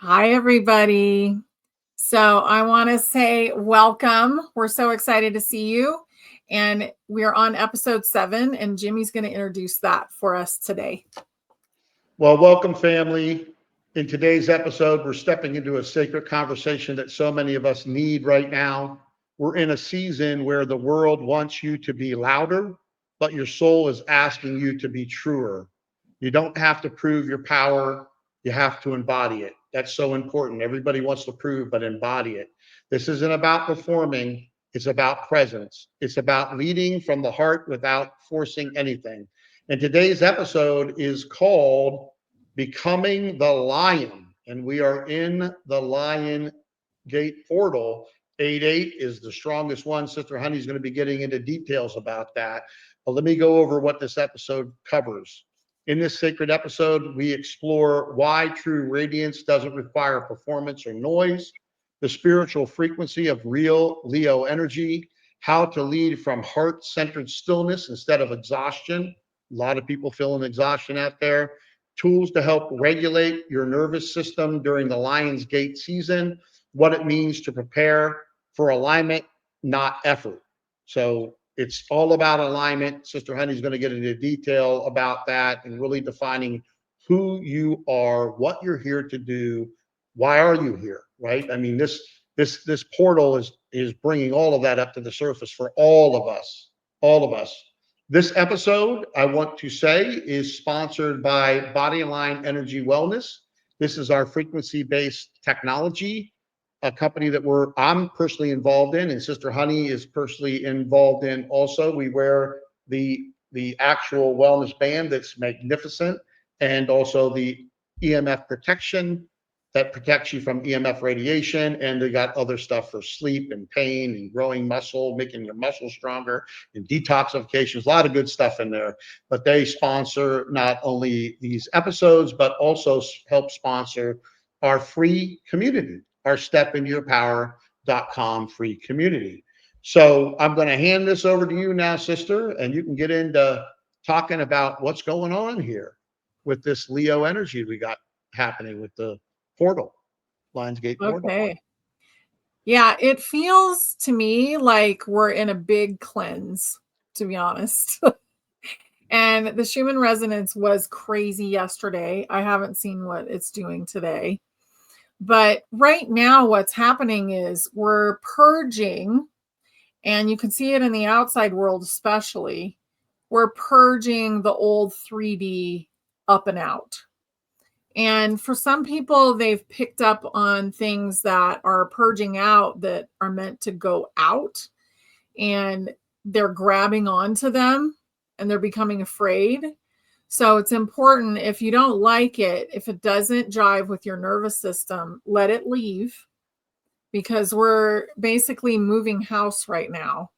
Hi, everybody. So I want to say welcome. We're so excited to see you. And we're on episode 7, and Jimmie's going to introduce that for us today. Well, welcome, family. In today's episode, we're stepping into a sacred conversation that so many of us need right now. We're in a season where the world wants you to be louder, but your soul is asking you to be truer. You don't have to prove your power, you have to embody it. That's so important. Everybody wants to prove, but embody it. This isn't about performing, it's about presence. It's about leading from the heart without forcing anything. And today's episode is called Becoming the Lion. And we are in the Lion Gate portal. 8-8 is the strongest one. Sister Honey's going to be getting into details about that. But let me go over what this episode covers. In this sacred episode, we explore why true radiance doesn't require performance or noise, the spiritual frequency of real Leo energy, how to lead from heart-centered stillness instead of exhaustion. A lot of people feeling exhaustion out there. Tools to help regulate your nervous system during the Lion's Gate season, what it means to prepare for alignment, not effort. So it's all about alignment. Sister Honey's going to get into detail about that and really defining who you are, what you're here to do, why are you here, right? I mean, this portal is bringing all of that up to the surface for all of us, all of us. This episode, I want to say, is sponsored by Body Align Energy Wellness. This is our frequency-based technology, a company that I'm personally involved in, and Sister Honey is personally involved in also. We wear the actual wellness band that's magnificent, and also the EMF protection that protects you from EMF radiation. And they got other stuff for sleep and pain and growing muscle, making your muscles stronger, and detoxifications, a lot of good stuff in there. But they sponsor not only these episodes, but also help sponsor our free community, our stepintoyourpower.com free community. So I'm going to hand this over to you now, sister, and you can get into talking about what's going on here with this Leo energy we got happening with the portal, Lionsgate portal. Okay. Yeah, it feels to me like we're in a big cleanse, to be honest. And the Schumann resonance was crazy yesterday. I haven't seen what it's doing today. But right now, what's happening is we're purging, and you can see it in the outside world, especially. We're purging the old 3D up and out. And for some people, they've picked up on things that are purging out that are meant to go out, and they're grabbing onto them and they're becoming afraid. So it's important, if you don't like it, if it doesn't jive with your nervous system, let it leave, because we're basically moving house right now.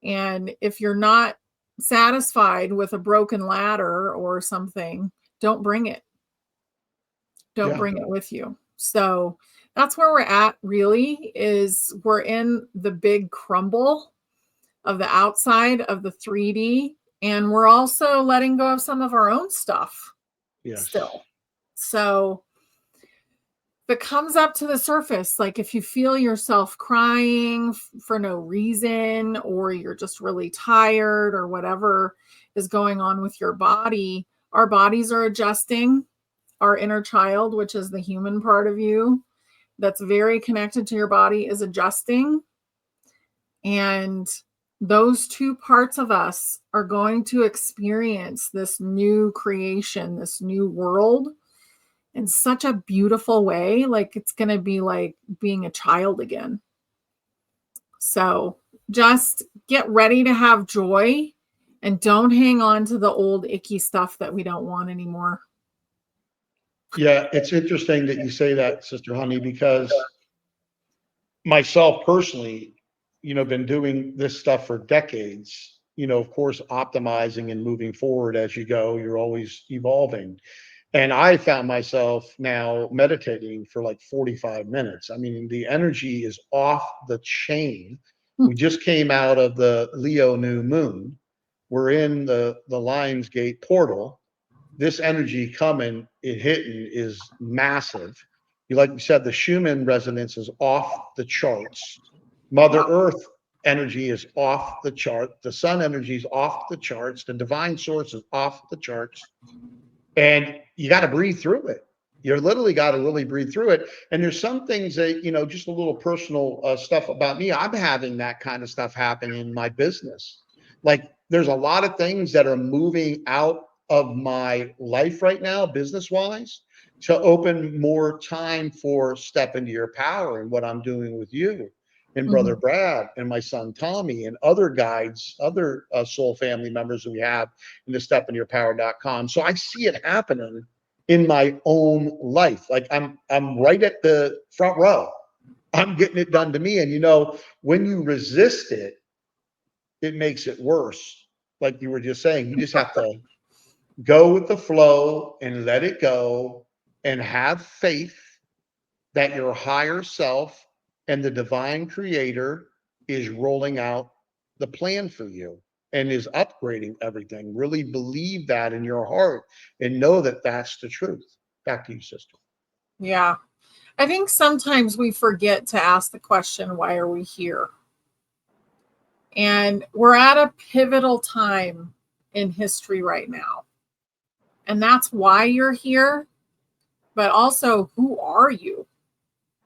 And if you're not satisfied with a broken ladder or something, don't bring it. Don't bring it with you. So that's where we're at, really, is we're in the big crumble of the outside of the 3D. And we're also letting go of some of our own stuff still. So if it comes up to the surface, like if you feel yourself crying for no reason, or you're just really tired, or whatever is going on with your body, our bodies are adjusting. Our inner child, which is the human part of you that's very connected to your body, is adjusting. And those two parts of us are going to experience this new creation, this new world, in such a beautiful way. Like it's going to be like being a child again. So just get ready to have joy, and don't hang on to the old icky stuff that we don't want anymore. Yeah, it's interesting that you say that, Sister Honey, because myself personally, been doing this stuff for decades, of course, optimizing and moving forward as you go, you're always evolving. And I found myself now meditating for like 45 minutes. I mean, the energy is off the chain. We just came out of the Leo new moon. We're in the Lionsgate portal. This energy coming, it hitting is massive. Like you said, the Schumann resonance is off the charts. Mother Yeah. Earth energy is off the chart. The sun energy is off the charts. The divine source is off the charts. And you got to breathe through it. You're literally got to really breathe through it. And there's some things that, just a little personal stuff about me. I'm having that kind of stuff happen in my business. Like there's a lot of things that are moving out of my life right now, business wise, to open more time for step into your power and what I'm doing with you and brother Mhm. Brad and my son Tommy and other guides, other soul family members that we have in the stepinyourpower.com. So I see it happening in my own life. Like I'm right at the front row. I'm getting it done to me. And when you resist it, it makes it worse. Like you were just saying, you just have to go with the flow and let it go and have faith that your higher self and the divine creator is rolling out the plan for you and is upgrading everything. Really believe that in your heart and know that that's the truth. Back to you, sister. Yeah. I think sometimes we forget to ask the question, why are we here? And we're at a pivotal time in history right now. And that's why you're here. But also, who are you?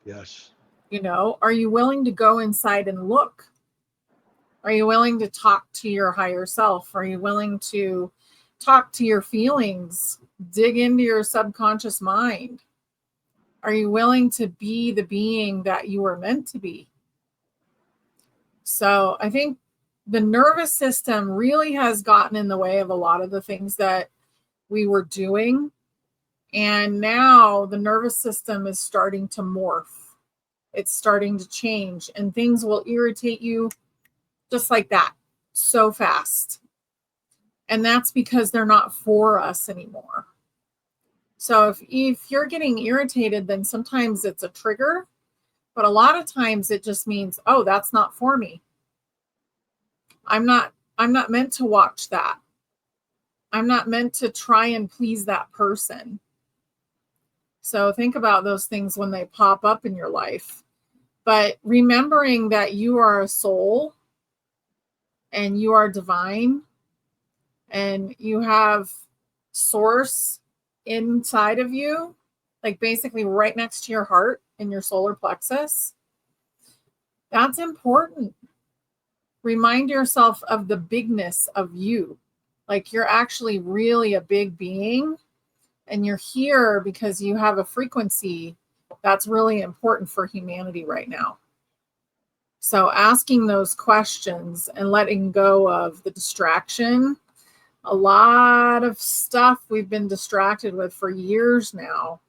Yes. Are you willing to go inside and look? Are you willing to talk to your higher self? Are you willing to talk to your feelings? Dig into your subconscious mind? Are you willing to be the being that you were meant to be? So I think the nervous system really has gotten in the way of a lot of the things that we were doing. And now the nervous system is starting to morph. It's starting to change, and things will irritate you just like that, so fast. And that's because they're not for us anymore. So if you're getting irritated, then sometimes it's a trigger, but a lot of times it just means, oh, that's not for me. I'm not meant to watch that. I'm not meant to try and please that person. So think about those things when they pop up in your life. But remembering that you are a soul and you are divine and you have source inside of you, like basically right next to your heart in your solar plexus, that's important. Remind yourself of the bigness of you. Like you're actually really a big being, and you're here because you have a frequency that's really important for humanity right now. So asking those questions and letting go of the distraction, a lot of stuff we've been distracted with for years now,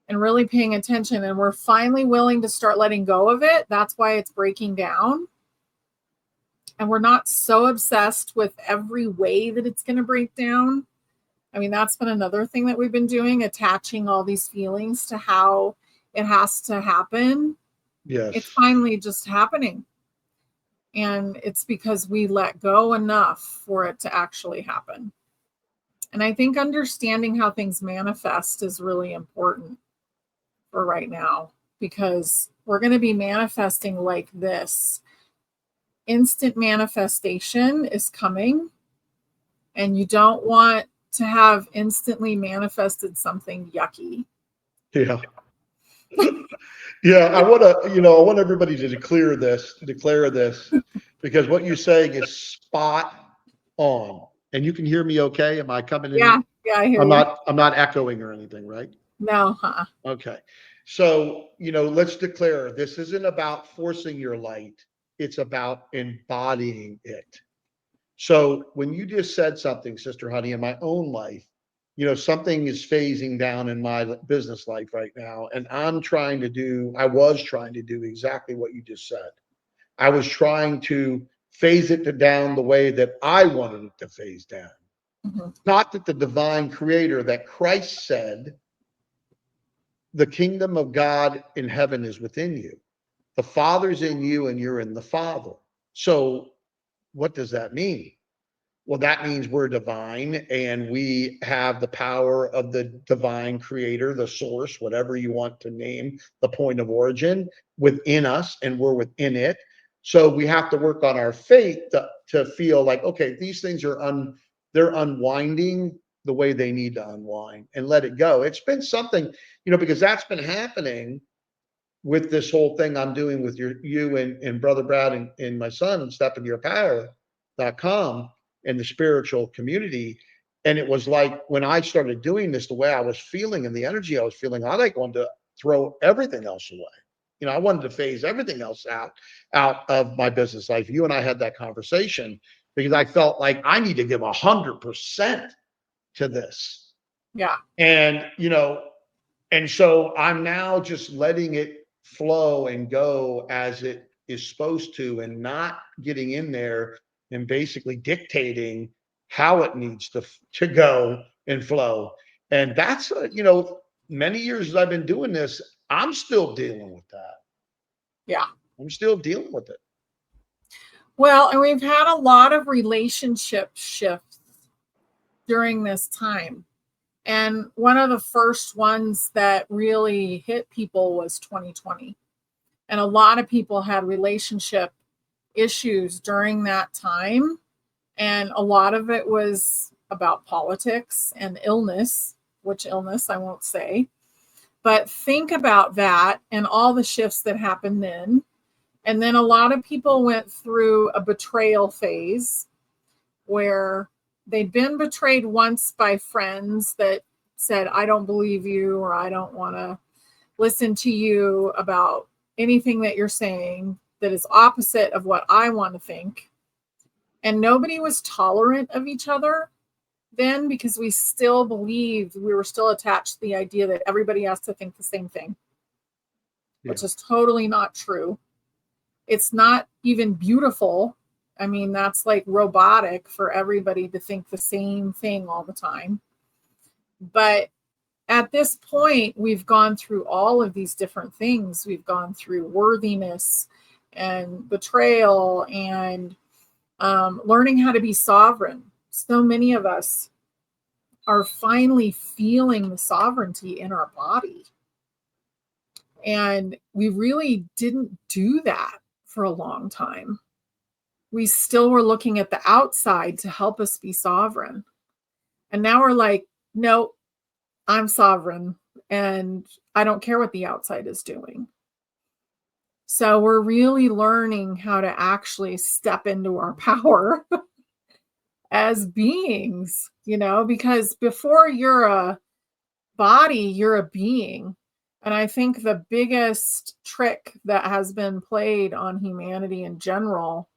and really paying attention, and we're finally willing to start letting go of it. That's why it's breaking down. And we're not so obsessed with every way that it's going to break down. I mean, that's been another thing that we've been doing, attaching all these feelings to how it has to happen. Yes. It's finally just happening. And it's because we let go enough for it to actually happen. And I think understanding how things manifest is really important for right now, because we're going to be manifesting like this. Instant manifestation is coming, and you don't want to have instantly manifested something yucky. Yeah. Yeah. I want everybody to declare this, because what you're saying is spot on. And you can hear me okay? Am I coming in? Yeah, I hear I'm you. not echoing or anything, right? No, huh? Okay. So, let's declare this isn't about forcing your light, it's about embodying it. So, when you just said something, Sister Honey, in my own life, something is phasing down in my business life right now. And I was trying to do exactly what you just said. I was trying to phase it down the way that I wanted it to phase down. Mhm. Not that the divine creator that Christ said, the kingdom of God in heaven is within you. The Father's in you and you're in the Father. So what does that mean? Well, that means we're divine and we have the power of the divine creator, the source, whatever you want to name the point of origin within us, and we're within it. So we have to work on our faith to feel like, okay, these things are they're unwinding the way they need to unwind and let it go. It's been something, because that's been happening with this whole thing I'm doing with you and Brother Brad and my son and stepintoyourpower.com and the spiritual community. And it was like when I started doing this, the way I was feeling and the energy I was feeling, I like wanted to throw everything else away. I wanted to phase everything else out of my business life. You and I had that conversation because I felt like I need to give 100% to this. Yeah. And and so I'm now just letting it flow and go as it is supposed to, and not getting in there and basically dictating how it needs to go and flow. And that's many years as I've been doing this, I'm still dealing with that. Yeah. I'm still dealing with it. Well, and we've had a lot of relationship shifts during this time. And one of the first ones that really hit people was 2020. And a lot of people had relationship issues during that time. And a lot of it was about politics and illness, which illness I won't say. But think about that and all the shifts that happened then. And then a lot of people went through a betrayal phase where they'd been betrayed once by friends that said, I don't believe you, or I don't want to listen to you about anything that you're saying that is opposite of what I want to think. And nobody was tolerant of each other then because we still believed, we were still attached to the idea that everybody has to think the same thing, which is totally not true. It's not even beautiful. I mean, that's like robotic for everybody to think the same thing all the time. But at this point, we've gone through all of these different things. We've gone through worthiness and betrayal and learning how to be sovereign. So many of us are finally feeling the sovereignty in our body. And we really didn't do that for a long time. We still were looking at the outside to help us be sovereign. And now we're like, no, I'm sovereign and I don't care what the outside is doing. So we're really learning how to actually step into our power as beings, because before you're a body, you're a being. And I think the biggest trick that has been played on humanity in general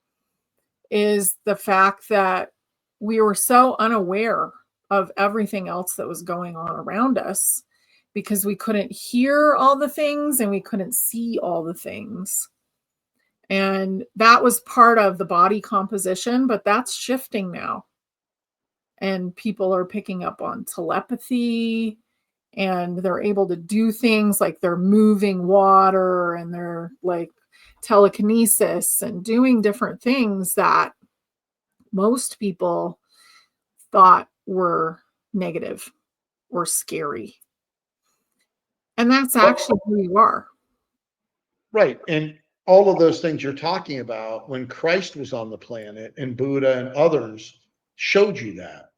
is the fact that we were so unaware of everything else that was going on around us because we couldn't hear all the things and we couldn't see all the things. And that was part of the body composition, but that's shifting now. And people are picking up on telepathy and they're able to do things like they're moving water and they're like telekinesis and doing different things that most people thought were negative or scary. And that's actually who you are. Right. And all of those things you're talking about, when Christ was on the planet and Buddha and others showed you that,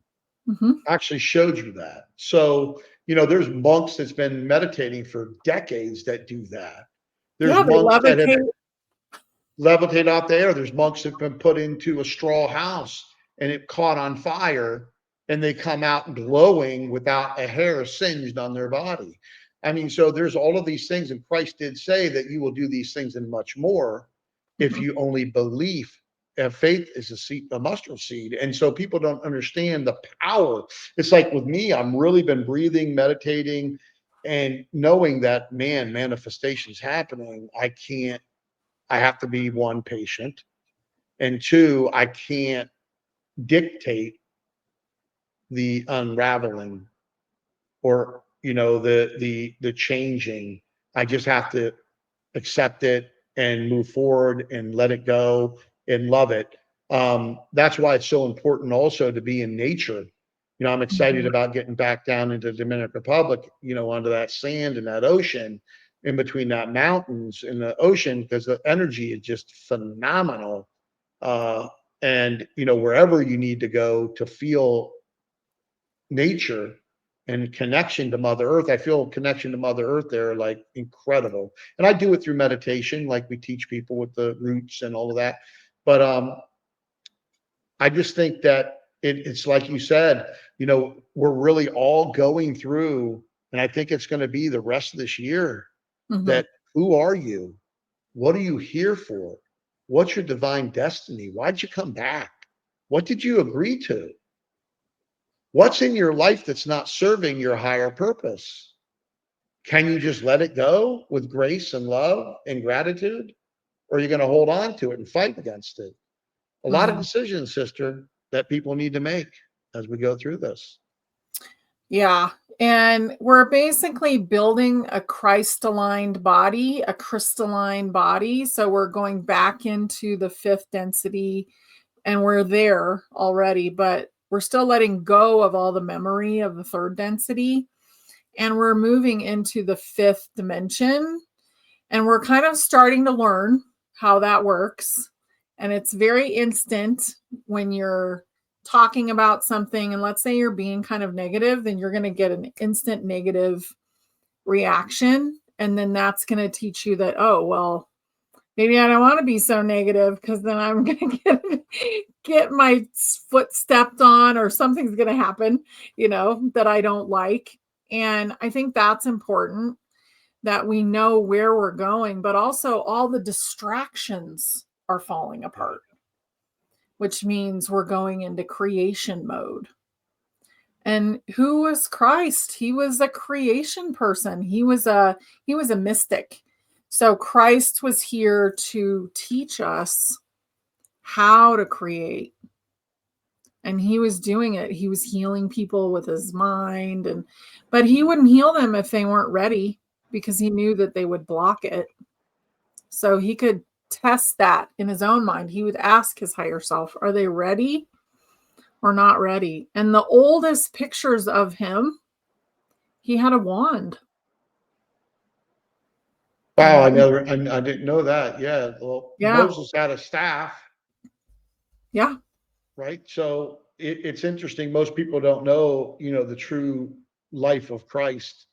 actually showed you that. So, there's monks that's been meditating for decades that do that. There's Yeah, they monks that have levitate. levitate out there. There's monks that have been put into a straw house and it caught on fire and they come out glowing without a hair singed on their body. I mean, so there's all of these things, and Christ did say that you will do these things and much more if you only believe. Faith is a mustard seed. And so people don't understand the power. It's like with me, I'm really been breathing, meditating, and knowing that, man, manifestation's happening. I have to be, one, patient, and two, I can't dictate the unraveling or the changing. I just have to accept it and move forward and let it go and love it. That's why it's so important also to be in nature. I'm excited about getting back down into the Dominican Republic, onto that sand and that ocean, in between that mountains and the ocean, because the energy is just phenomenal. And wherever you need to go to feel nature and connection to Mother Earth, I feel connection to Mother Earth there, like, incredible. And I do it through meditation, like we teach people with the roots and all of that. But I just think that it's like you said, we're really all going through, and I think it's going to be the rest of this year, Mhm. that who are you? What are you here for? What's your divine destiny? Why'd you come back? What did you agree to? What's in your life that's not serving your higher purpose? Can you just let it go with grace and love and gratitude? Or are you going to hold on to it and fight against it? A lot of Mhm. decisions, sister, that people need to make as we go through this. Yeah. And we're basically building a Christ-aligned body, a crystalline body. So we're going back into the fifth density, and we're there already, but we're still letting go of all the memory of the third density. And we're moving into the fifth dimension. And we're kind of starting to learn how that works. And it's very instant when you're talking about something. And let's say you're being kind of negative, then you're going to get an instant negative reaction. And then that's going to teach you that, oh, well, maybe I don't want to be so negative, because then I'm going to get my foot stepped on, or something's going to happen, that I don't like. And I think that's important, that we know where we're going, but also all the distractions are falling apart, which means we're going into creation mode. And who was Christ? He was a creation person. He was a mystic. So Christ was here to teach us how to create. And he was doing it. He was healing people with his mind, but he wouldn't heal them if they weren't ready, because he knew that they would block it. So he could test that in his own mind. He would ask his higher self, are they ready or not ready? And the oldest pictures of him, he had a wand. And Wow, that was, I didn't know that. Yeah, well, yeah, Moses had a staff, yeah. right? So it's interesting. Most people don't know, the true life of Christ.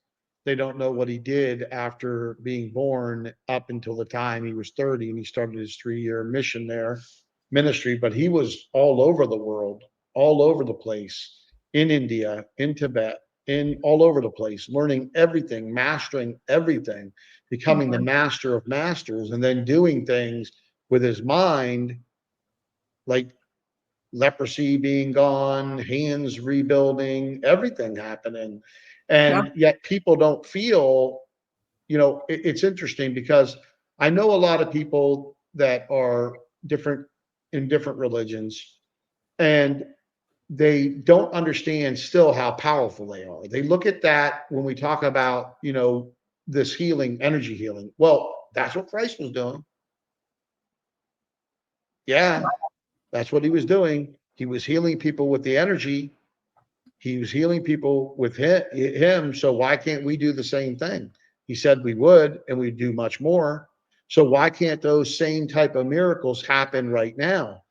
They don't know what he did after being born up until the time he was 30 and he started his 3-year mission there, ministry. But he was all over the world, all over the place, in India, in Tibet, in all over the place, learning everything, mastering everything, becoming the Mhm. master of masters, and then doing things with his mind, like leprosy being gone, hands rebuilding, everything happening. Yeah. And yet people don't feel, it's interesting because I know a lot of people that are different in different religions, and they don't understand still how powerful they are. They look at that when we talk about, this healing, energy healing. Well, that's what Christ was doing. Yeah, that's what he was doing. He was healing people with the energy. He was healing people with him. So why can't we do the same thing? He said we would, and we'd do much more. So why can't those same type of miracles happen right now?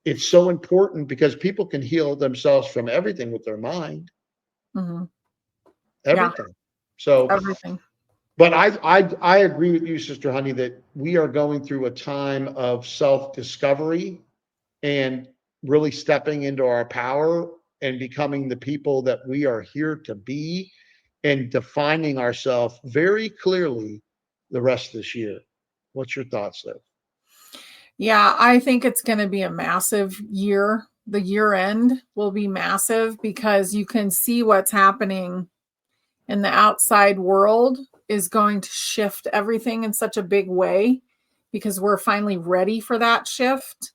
It's so important because people can heal themselves from everything with their mind, Mhm. Yeah. everything. So, Everything. but I agree with you, Sister Honey, that we are going through a time of self discovery and really stepping into our power and becoming the people that we are here to be, and defining ourselves very clearly the rest of this year. What's your thoughts there? Yeah, I think it's going to be a massive year. The year end will be massive, because you can see what's happening in the outside world is going to shift everything in such a big way, because we're finally ready for that shift.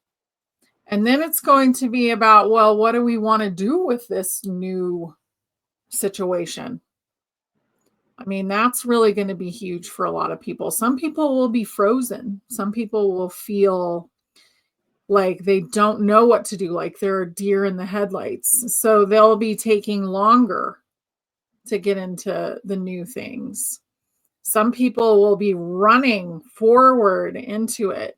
And then it's going to be about, well, what do we want to do with this new situation? I mean, that's really going to be huge for a lot of people. Some people will be frozen. Some people will feel like they don't know what to do, like they're a deer in the headlights. So they'll be taking longer to get into the new things. Some people will be running forward into it,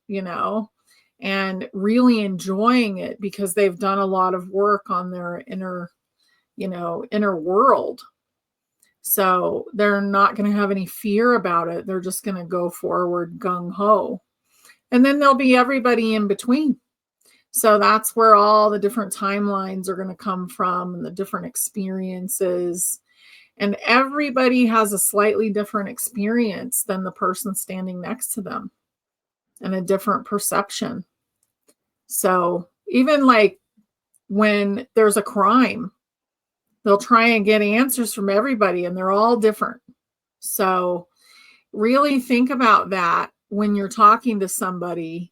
and really enjoying it because they've done a lot of work on their inner world. So they're not going to have any fear about it. They're just going to go forward gung ho. And then there'll be everybody in between. So that's where all the different timelines are going to come from and the different experiences. And everybody has a slightly different experience than the person standing next to them and a different perception. So even like when there's a crime, they'll try and get answers from everybody and they're all different. So really think about that when you're talking to somebody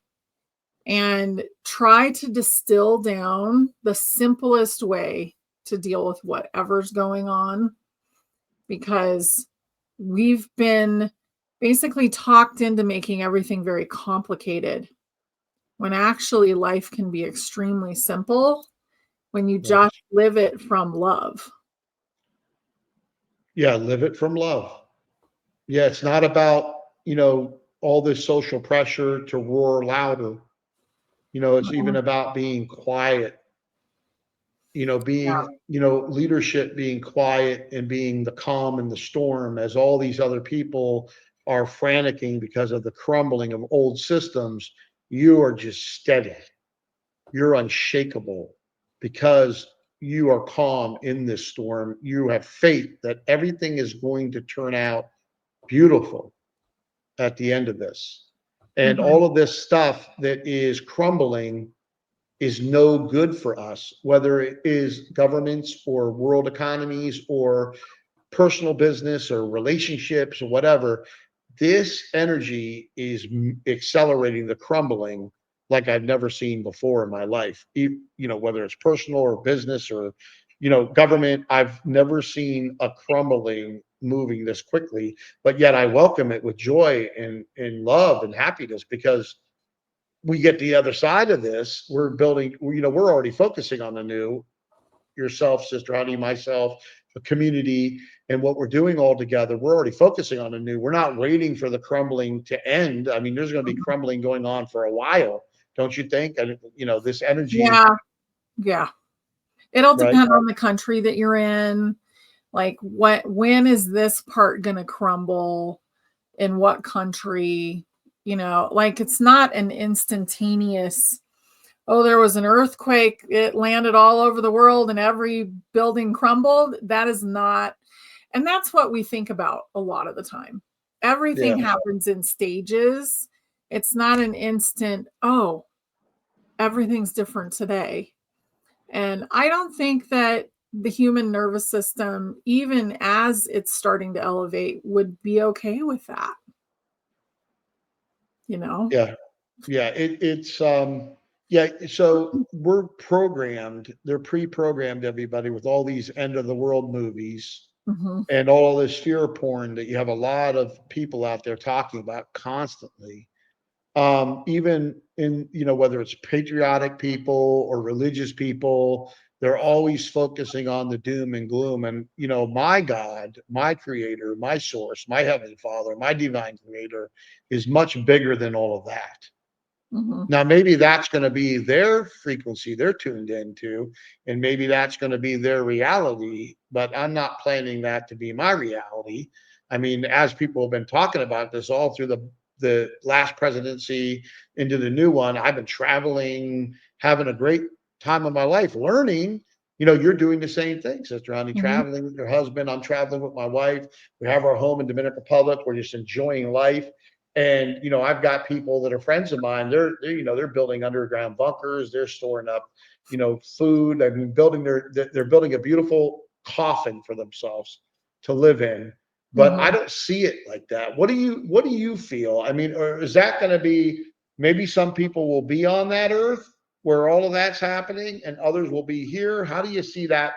and try to distill down the simplest way to deal with whatever's going on, because we've been basically talked into making everything very complicated when actually life can be extremely simple when you Yes. just live it from love. Yeah, live it from love. Yeah, it's not about, all this social pressure to roar louder. It's even about being quiet, being, leadership being quiet and being the calm in the storm as all these other people are franticking because of the crumbling of old systems. You are just steady. You're unshakable because you are calm in this storm. You have faith that everything is going to turn out beautiful at the end of this. And Mhm. all of this stuff that is crumbling is no good for us, whether it is governments or world economies or personal business or relationships or whatever. This energy is accelerating the crumbling like I've never seen before in my life. Whether it's personal or business or, government, I've never seen a crumbling moving this quickly, but yet I welcome it with joy and love and happiness because we get the other side of this. We're building, we're already focusing on the new, yourself, Sister Honey, myself, the community, and what we're doing all together. We're already focusing on the new. We're not waiting for the crumbling to end. I mean, there's going to be crumbling going on for a while, don't you think? And, this energy, Yeah, yeah. It'll right? depend on the country that you're in. Like when is this part going to crumble, in what country? Like it's not an instantaneous, oh, there was an earthquake, it landed all over the world and every building crumbled. That is not, and that's what we think about a lot of the time. Everything Yeah. happens in stages. It's not an instant, oh, everything's different today. And I don't think that the human nervous system, even as it's starting to elevate, would be okay with that, you know? Yeah. Yeah. Yeah. So we're programmed, they're pre-programmed, everybody, with all these end of the world movies Mhm. and all of this fear porn that you have a lot of people out there talking about constantly. Even in, whether it's patriotic people or religious people, they're always focusing on the doom and gloom. And, my God, my creator, my source, my heavenly father, my divine creator is much bigger than all of that. Mhm. Now, maybe that's going to be their frequency they're tuned into, and maybe that's going to be their reality, but I'm not planning that to be my reality. I mean, as people have been talking about this all through the last presidency into the new one, I've been traveling, having a great time of my life, learning. You're doing the same thing, Sister Honey, Mhm. traveling with your husband. I'm traveling with my wife. We have our home in Dominican Republic. We're just enjoying life. And I've got people that are friends of mine. They're building underground bunkers. They're storing up, food. I mean, they're building a beautiful coffin for themselves to live in. But I Mhm. don't see it like that. What do you feel? I mean, or is that going to be, maybe some people will be on that earth where all of that's happening, and others will be here? How do you see that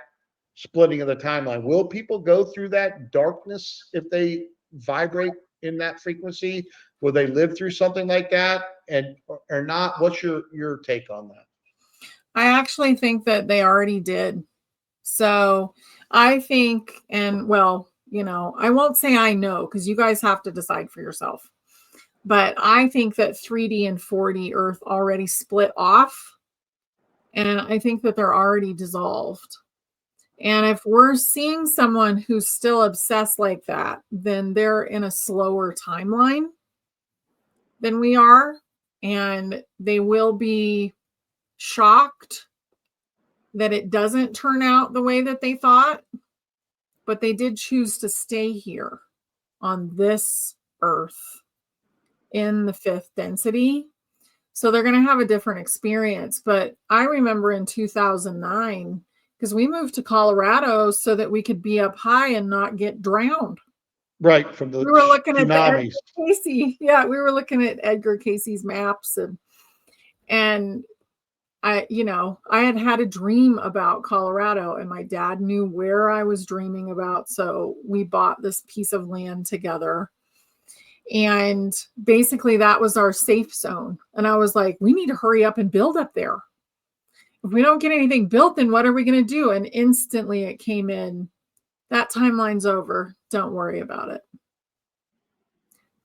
splitting of the timeline? Will people go through that darkness if they vibrate in that frequency? Will they live through something like that, and or not? What's your take on that? I actually think that they already did. So I think, and well, I won't say I know because you guys have to decide for yourself. But I think that 3D and 4D Earth already split off. And I think that they're already dissolved. And if we're seeing someone who's still obsessed like that, then they're in a slower timeline than we are. And they will be shocked that it doesn't turn out the way that they thought, but they did choose to stay here on this earth in the fifth density. So they're going to have a different experience. But I remember in 2009, because we moved to Colorado so that we could be up high and not get drowned. Right, from the We were looking at the Edgar tsunamis. Casey. Yeah, we were looking at Edgar Casey's maps, and I had had a dream about Colorado, and my dad knew where I was dreaming about. So we bought this piece of land together. And basically, that was our safe zone. And I was like, we need to hurry up and build up there. If we don't get anything built, then what are we going to do? And instantly it came in. That timeline's over. Don't worry about it.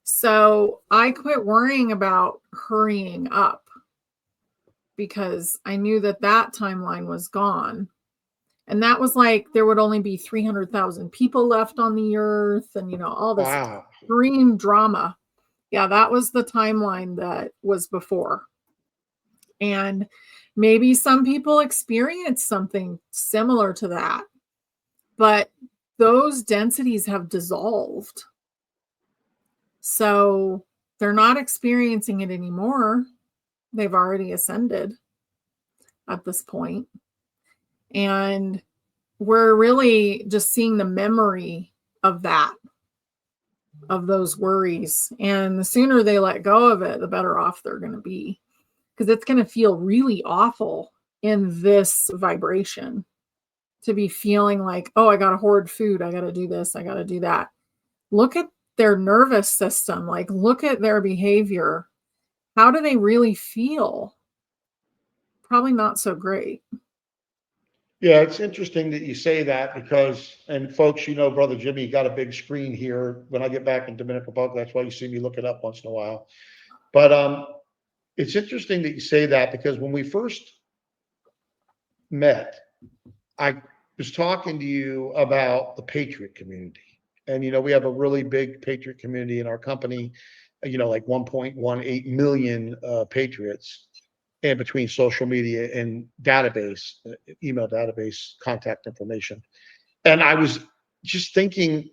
So I quit worrying about hurrying up because I knew that that timeline was gone. And that was like there would only be 300,000 people left on the earth and, all this Wow. extreme drama. Yeah, that was the timeline that was before. And maybe some people experience something similar to that, but those densities have dissolved. So they're not experiencing it anymore. They've already ascended at this point. And we're really just seeing the memory of that, of those worries. And the sooner they let go of it, the better off they're going to be. Because it's going to feel really awful in this vibration to be feeling like, oh, I got to hoard food. I got to do this. I got to do that. Look at their nervous system. Like, look at their behavior. How do they really feel? Probably not so great. Yeah, it's interesting that you say that because, and folks, Brother Jimmie got a big screen here. When I get back in Dominican Republic, that's why you see me look it up once in a while. But it's interesting that you say that because when we first met, I was talking to you about the Patriot community. And, we have a really big Patriot community in our company, like 1.18 million Patriots, and between social media and database, email database, contact information. And I was just thinking,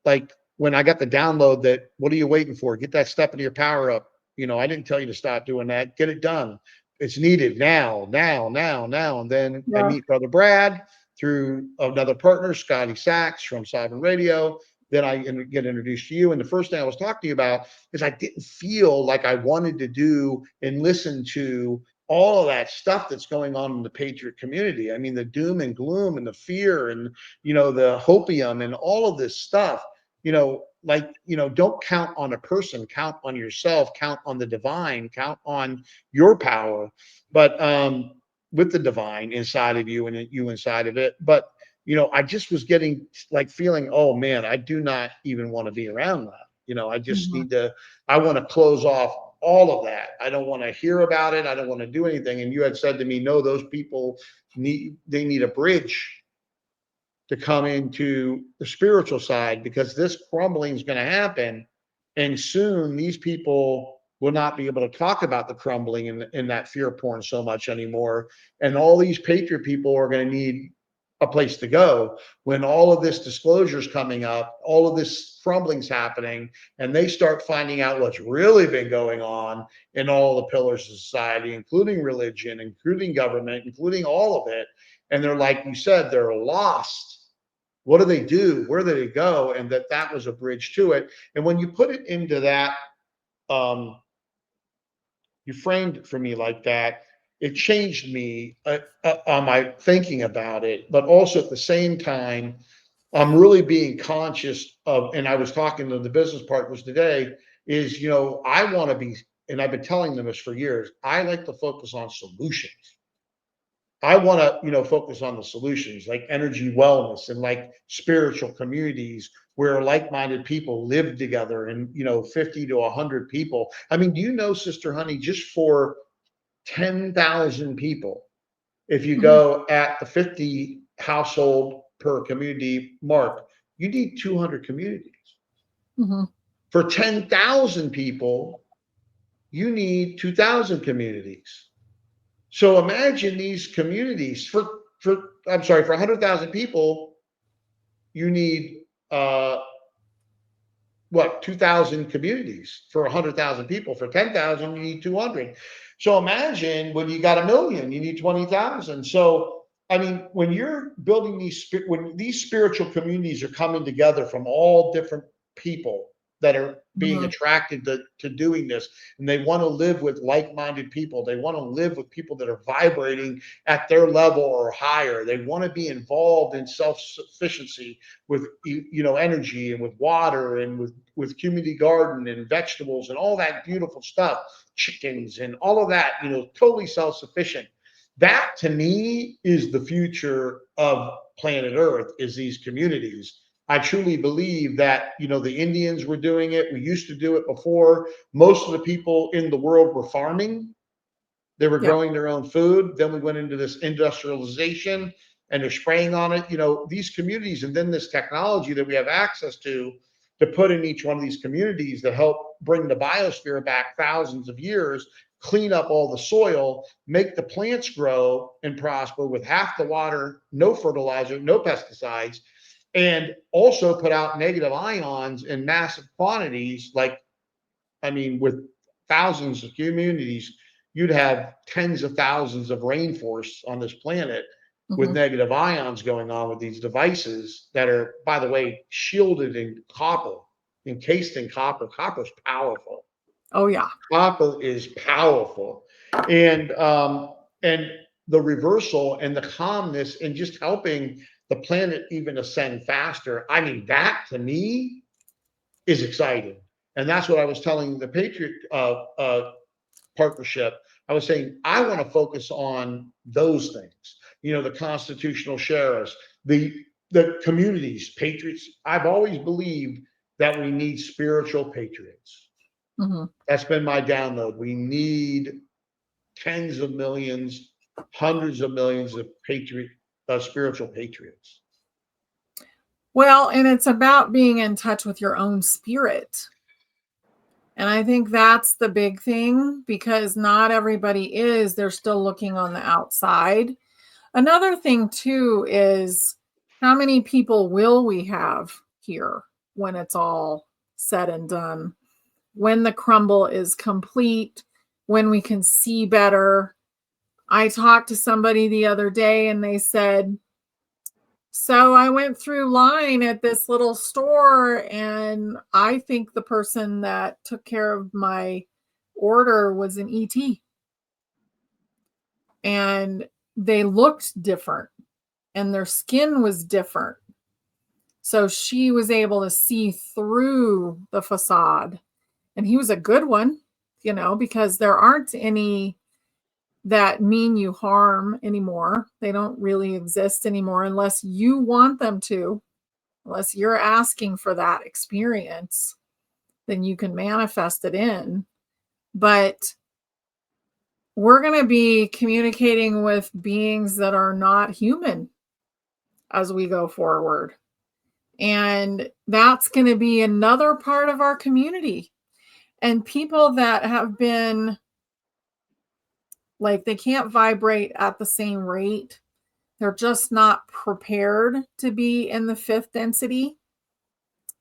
like when I got the download that, what are you waiting for? Get that step into your power up. I didn't tell you to stop doing that. Get it done. It's needed now, now, now, now. And then I Yeah. meet Brother Brad through another partner, Scotty Sachs from Sovereign Radio. Then I get introduced to you. And the first thing I was talking to you about is I didn't feel like I wanted to do and listen to all of that stuff that's going on in the Patriot community. I mean, the doom and gloom and the fear and, the hopium and all of this stuff, don't count on a person, count on yourself, count on the divine, count on your power, but with the divine inside of you and you inside of it. But, I just was getting like feeling, oh man, I do not even want to be around that. I just Mhm. need to, I want to close off all of that. I don't want to hear about it. I don't want to do anything. And you had said to me, no, those people need a bridge to come into the spiritual side because this crumbling is going to happen. And soon these people will not be able to talk about the crumbling and that fear porn so much anymore. And all these patriot people are going to need a place to go when all of this disclosure is coming up, all of this crumbling's happening, and they start finding out what's really been going on in all the pillars of society, including religion, including government, including all of it. And they're like you said, they're lost. What do they do? Where do they go? And that was a bridge to it. And when you put it into that, um, you framed it for me like that, it changed me on my thinking about it. But also at the same time, I'm really being conscious of, and I was talking to the business partners today, is, I want to be, and I've been telling them this for years, I like to focus on solutions. I want to, focus on the solutions like energy wellness and like spiritual communities where like-minded people live together and, 50 to 100 people. I mean, do you know, Sister Honey, just for 10,000 people, if you Mhm, go at the 50 household per community mark, you need 200 communities. mhm. For 10,000 people, you need 2,000 communities. So imagine these communities I'm sorry, for 100,000 people, you need what, 2,000 communities. For 100,000 people. For 10,000, you need 200. So imagine when you got a million, you need 20,000. So I mean, when you're building when these spiritual communities are coming together from all different people that are being Mhm. attracted to doing this, and they want to live with like-minded people, they want to live with people that are vibrating at their level or higher, they want to be involved in self-sufficiency with, energy and with water and with community garden and vegetables and all that beautiful stuff, chickens and all of that, totally self-sufficient. That to me is the future of planet Earth, is these communities. I truly believe that, the Indians were doing it. We used to do it before. Most of the people in the world were farming. They were Yeah. growing their own food. Then we went into this industrialization and they're spraying on it. These communities, and then this technology that we have access to put in each one of these communities that help bring the biosphere back thousands of years, clean up all the soil, make the plants grow and prosper with half the water, no fertilizer, no pesticides, and also put out negative ions in massive quantities. Like, I mean, with thousands of communities, you'd have tens of thousands of rainforests on this planet with Mhm. negative ions going on with these devices that are, by the way, shielded in copper, encased in copper. Copper's powerful. Oh, yeah. Copper is powerful. And the reversal and the calmness and just helping the planet even ascend faster. I mean, that to me is exciting. And that's what I was telling the Patriot partnership. I was saying, I want to focus on those things, the constitutional sheriffs, the communities, patriots. I've always believed that we need spiritual patriots. Mhm. That's been my download. We need tens of millions, hundreds of millions of spiritual patriots. Well, and it's about being in touch with your own spirit. And I think that's the big thing because not everybody is. They're still looking on the outside. Another thing, too, is how many people will we have here when it's all said and done? When the crumble is complete, when we can see better. I talked to somebody the other day and they said, so I went through line at this little store, and I think the person that took care of my order was an ET. And they looked different, and their skin was different. So she was able to see through the facade. And he was a good one, because there aren't any that mean you harm anymore. They don't really exist anymore unless you want them to. Unless you're asking for that experience, then you can manifest it in. But we're going to be communicating with beings that are not human as we go forward. And that's going to be another part of our community. And people that have been like, they can't vibrate at the same rate, they're just not prepared to be in the fifth density.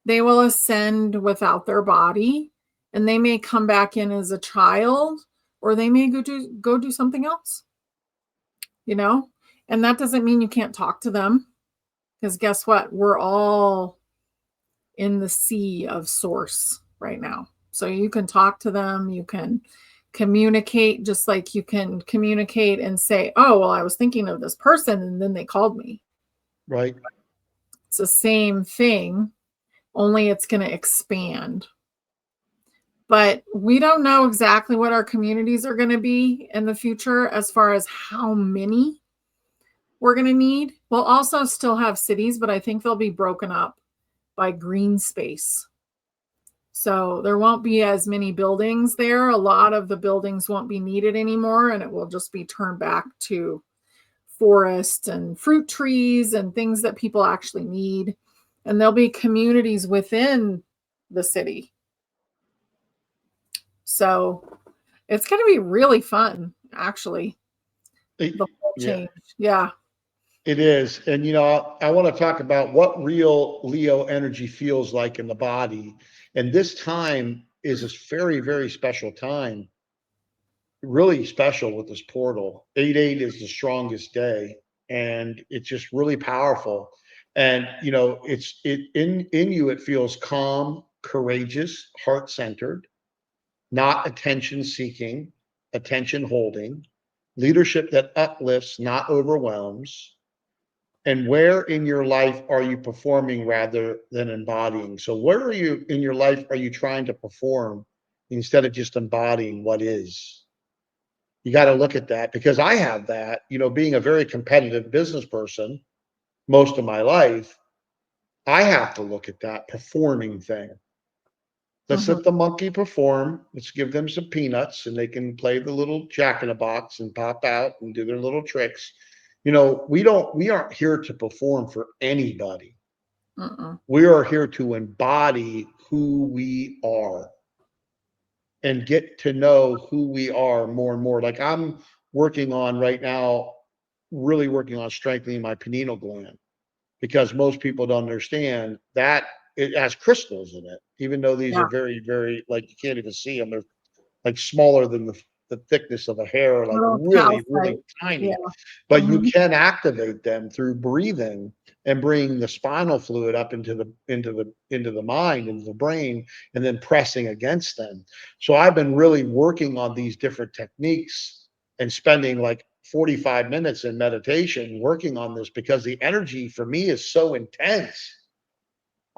They will ascend without their body, and they may come back in as a child, or they may go do something else, you know? And that doesn't mean you can't talk to them, because guess what? We're all in the sea of source right now. So you can talk to them, you can communicate, just like you can communicate and say, "Oh, well, I was thinking of this person and then they called me." Right. It's the same thing, only it's going to expand. But we don't know exactly what our communities are going to be in the future as far as how many we're going to need. We'll also still have cities, but I think they'll be broken up by green space. So there won't be as many buildings there. A lot of the buildings won't be needed anymore, and it will just be turned back to forest and fruit trees and things that people actually need. And there'll be communities within the city. So it's going to be really fun, actually, the whole Yeah, change. Yeah. it is. And, I want to talk about what real Leo energy feels like in the body. And this time is a very, very special time, really special with this portal. 8/8 is the strongest day, and it's just really powerful. And, in you, it feels calm, courageous, heart centered, not attention seeking, attention holding, leadership that uplifts, not overwhelms. And where in your life are you performing rather than embodying? So, where are you in your life are you trying to perform instead of just embodying what is? You got to look at that because I have that, being a very competitive business person most of my life, I have to look at that performing thing. Let's Mhm. let the monkey perform. Let's give them some peanuts and they can play the little jack in the box and pop out and do their little tricks. We aren't here to perform for anybody. Mm-mm. We are here to embody who we are and get to know who we are more and more. Like I'm working on right now, really working on strengthening my pineal gland because most people don't understand that it has crystals in it, even though these Yeah. are very, very, like you can't even see them. They're like smaller than the thickness of a hair, like Little really, really calcite. Yeah. tiny. But you Hmm. can activate them through breathing and bringing the spinal fluid up into the mind, into the brain, and then pressing against them. So I've been really working on these different techniques and spending like 45 minutes in meditation working on this because the energy for me is so intense.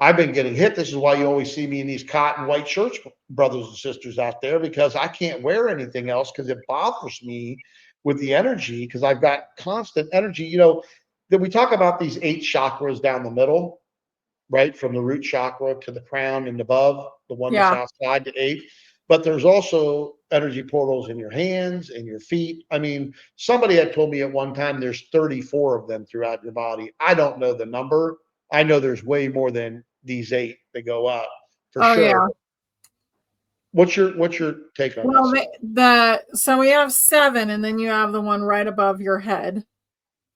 I've been getting hit. This is why you always see me in these cotton white shirts, brothers and sisters out there, because I can't wear anything else because it bothers me with the energy because I've got constant energy. That we talk about these 8 chakras down the middle, right? From the root chakra to the crown and above, the one that's Yeah. outside the 8. But there's also energy portals in your hands and your feet. I mean, somebody had told me at one time there's 34 of them throughout your body. I don't know the number. I know there's way more than these 8 that go up for Oh, sure. yeah. What's your take on Well, this? so we have 7, and then you have the one right above your head,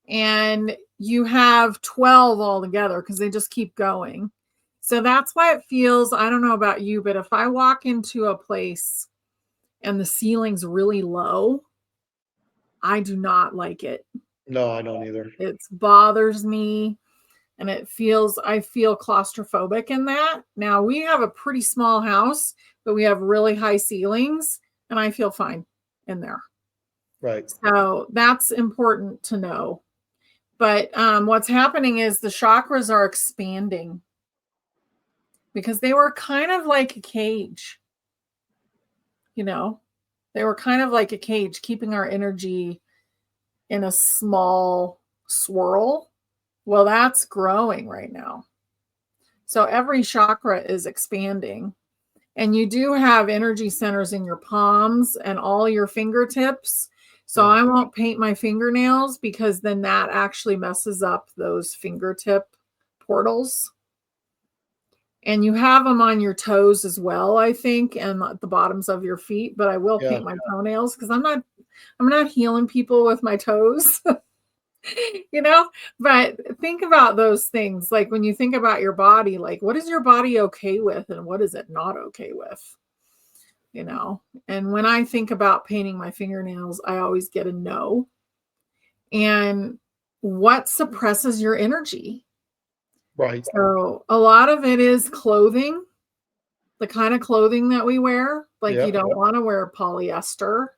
and you have 12 altogether because they just keep going. So that's why it feels, I don't know about you, but if I walk into a place and the ceiling's really low, I do not like it. No, I don't either. It bothers me, and I feel claustrophobic in that. Now we have a pretty small house, but we have really high ceilings, and I feel fine in there. Right. So that's important to know. But what's happening is the chakras are expanding because they were kind of like a cage, you know, they were kind of like a cage, keeping our energy in a small swirl. Well, that's growing right now. So every chakra is expanding. And you do have energy centers in your palms and all your fingertips. So Yeah. I won't paint my fingernails because then that actually messes up those fingertip portals. And you have them on your toes as well, I think, and at the bottoms of your feet, but I will Yeah. paint my toenails because I'm not healing people with my toes. you know but think about those things, like when you think about your body, like what is your body okay with and what is it not okay with. And when I think about painting my fingernails, I always get a no. And what suppresses your energy? Right. So a lot of it is clothing, the kind of clothing that we wear. Like you Yep. don't want to wear polyester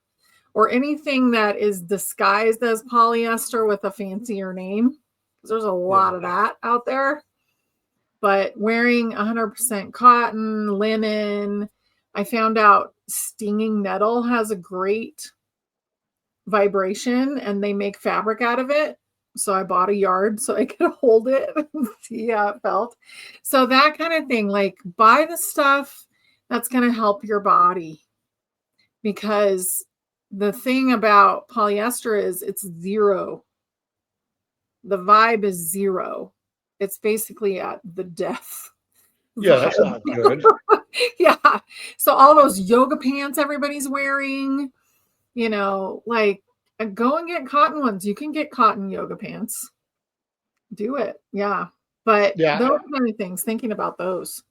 or anything that is disguised as polyester with a fancier name, because there's a Yeah. lot of that out there. but wearing 100% cotton, linen, I found out stinging nettle has a great vibration and they make fabric out of it. So I bought a yard so I could hold it and see how it felt. So that kind of thing, like buy the stuff that's going to help your body, because the thing about polyester is it's zero. The vibe is zero. It's basically at the death Yeah, that's vibe. not good. Yeah. So all those yoga pants everybody's wearing, like go and get cotton ones. You can get cotton yoga pants. Do it. Yeah. But Yeah, those kind of things, thinking about those.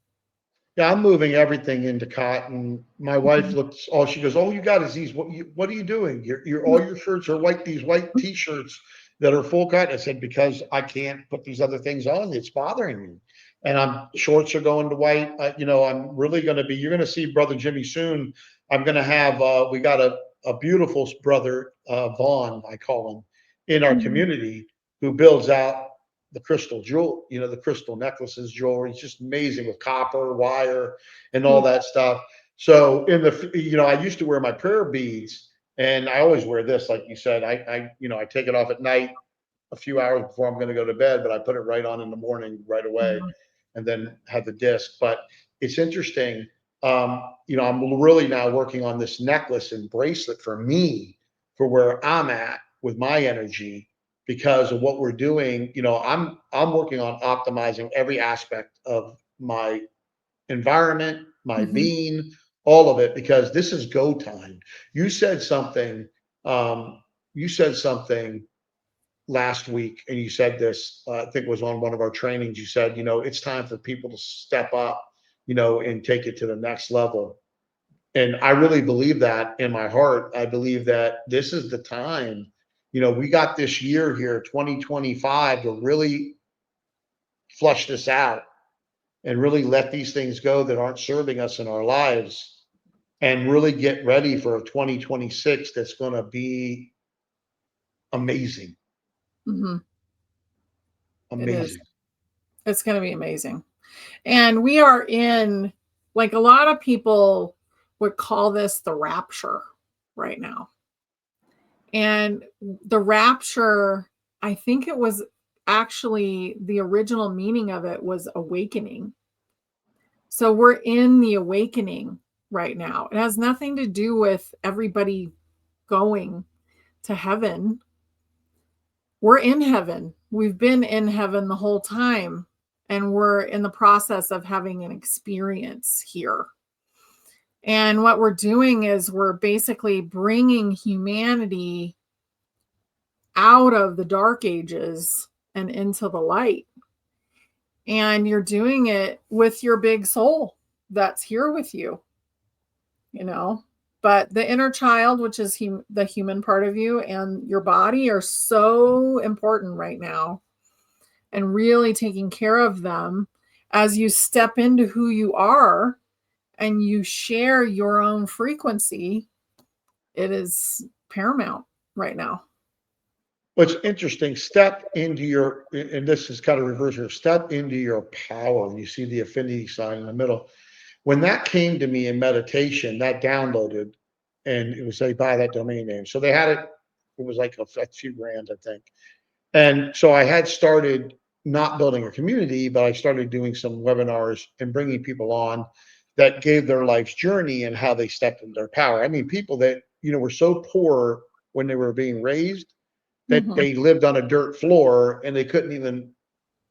yeah, I'm moving everything into cotton. My wife Mhm. looks, all she goes, "All you got is these. What are you doing? All your shirts are white. These white T-shirts that are full cut." I said, "Because I can't put these other things on. It's bothering me." And shorts are going to white. I'm really going to be. You're going to see Brother Jimmie soon. I'm going to have. We got a beautiful brother, Vaughn, I call him, in our Mhm. community, who builds out the crystal jewel, the crystal necklaces, jewelry. It's just amazing with copper, wire, and all Cool. that stuff. So I used to wear my prayer beads, and I always wear this, like you said. I take it off at night, a few hours before I'm going to go to bed, but I put it right on in the morning right away, Mhm. and then have the disc. But it's interesting. I'm really now working on this necklace and bracelet for me, for where I'm at with my energy, because of what we're doing. I'm working on optimizing every aspect of my environment, my Mhm. being, all of it, because this is go time. You said something. Um, you said something last week, and you said this. I think it was on one of our trainings. You said, it's time for people to step up, and take it to the next level. And I really believe that in my heart. I believe that this is the time. We got this year here, 2025, to really flush this out and really let these things go that aren't serving us in our lives, and really get ready for a 2026 that's going to be amazing. Mhm. It is. Amazing. It's going to be amazing. And we are in, like, a lot of people would call this the rapture right now. And the rapture, I think it was actually the original meaning of it was awakening. So we're in the awakening right now. It has nothing to do with everybody going to heaven. We're in heaven. We've been in heaven the whole time, and we're in the process of having an experience here. And what we're doing is we're basically bringing humanity out of the dark ages and into the light. And you're doing it with your big soul that's here with you, you know. But the inner child, which is the human part of you, and your body are so important right now, and really taking care of them as you step into who you are and you share your own frequency. It is paramount right now. What's interesting, step into your, and this is kind of reverse here, step into your power. You see the affinity sign in the middle. When that came to me in meditation, that downloaded, and it was say buy that domain name. So they had it. It was like a few grand, I think. And so I had started not building a community, but I started doing some webinars and bringing people on that gave their life's journey and how they stepped into their power. I mean, people that, were so poor when they were being raised that Mhm. they lived on a dirt floor and they couldn't even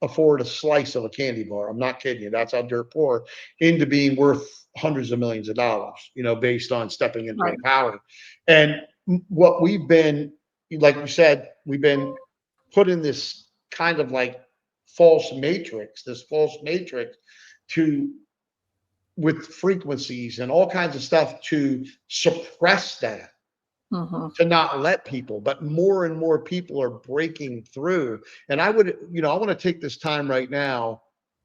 afford a slice of a candy bar. I'm not kidding you. That's how dirt poor, into being worth hundreds of millions of dollars, based on stepping into their Right. power. And what we've been, like you said, we've been put in this kind of like this false matrix to, with frequencies and all kinds of stuff, to suppress that, Mhm. to not let people, but more and more people are breaking through. And I want to take this time right now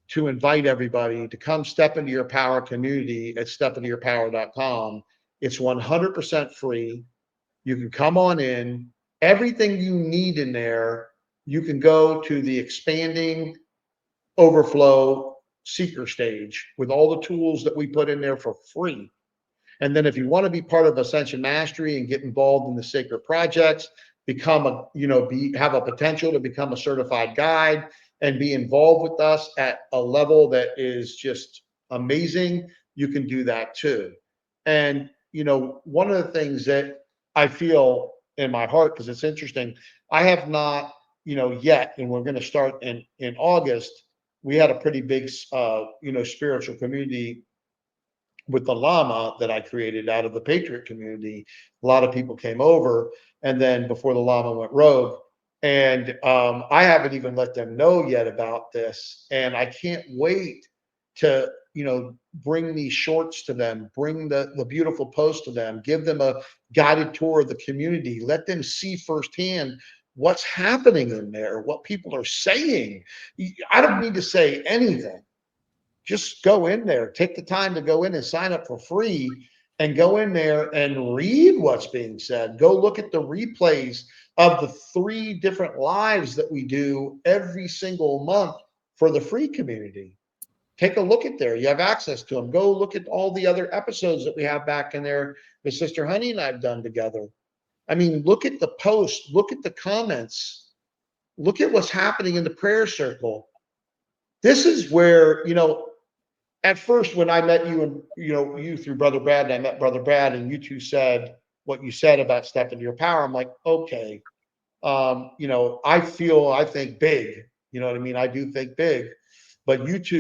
to invite everybody to come step into your power community at stepintoyourpower.com. It's 100% free. You can come on in. Everything you need in there, you can go to the expanding overflow seeker stage with all the tools that we put in there for free. And then if you want to be part of Ascension Mastery and get involved in the sacred projects, become a, have a potential to become a certified guide and be involved with us at a level that is just amazing, you can do that too. And, one of the things that I feel in my heart, because it's interesting, I have not, yet, and we're going to start in August. We had a pretty big, spiritual community with the llama that I created out of the Patriot community. A lot of people came over, and then before the llama went rogue, and I haven't even let them know yet about this, and I can't wait to bring these shorts to them, bring the beautiful posts to them, give them a guided tour of the community, let them see firsthand what's happening in there, what people are saying. I don't need to say anything. Just go in there, take the time to go in and sign up for free and go in there and read what's being said. Go look at the replays of the 3 different lives that we do every single month for the free community. Take a look at there. You have access to them. Go look at all the other episodes that we have back in there that Sister Honey and I've done together. I mean, look at the posts, look at the comments, look at what's happening in the prayer circle. This is where, at first, when I met you and you through Brother Brad, and I met Brother Brad, and you two said what you said about step into your power, I'm like, okay, I think big. You know what I mean? I do think big, but what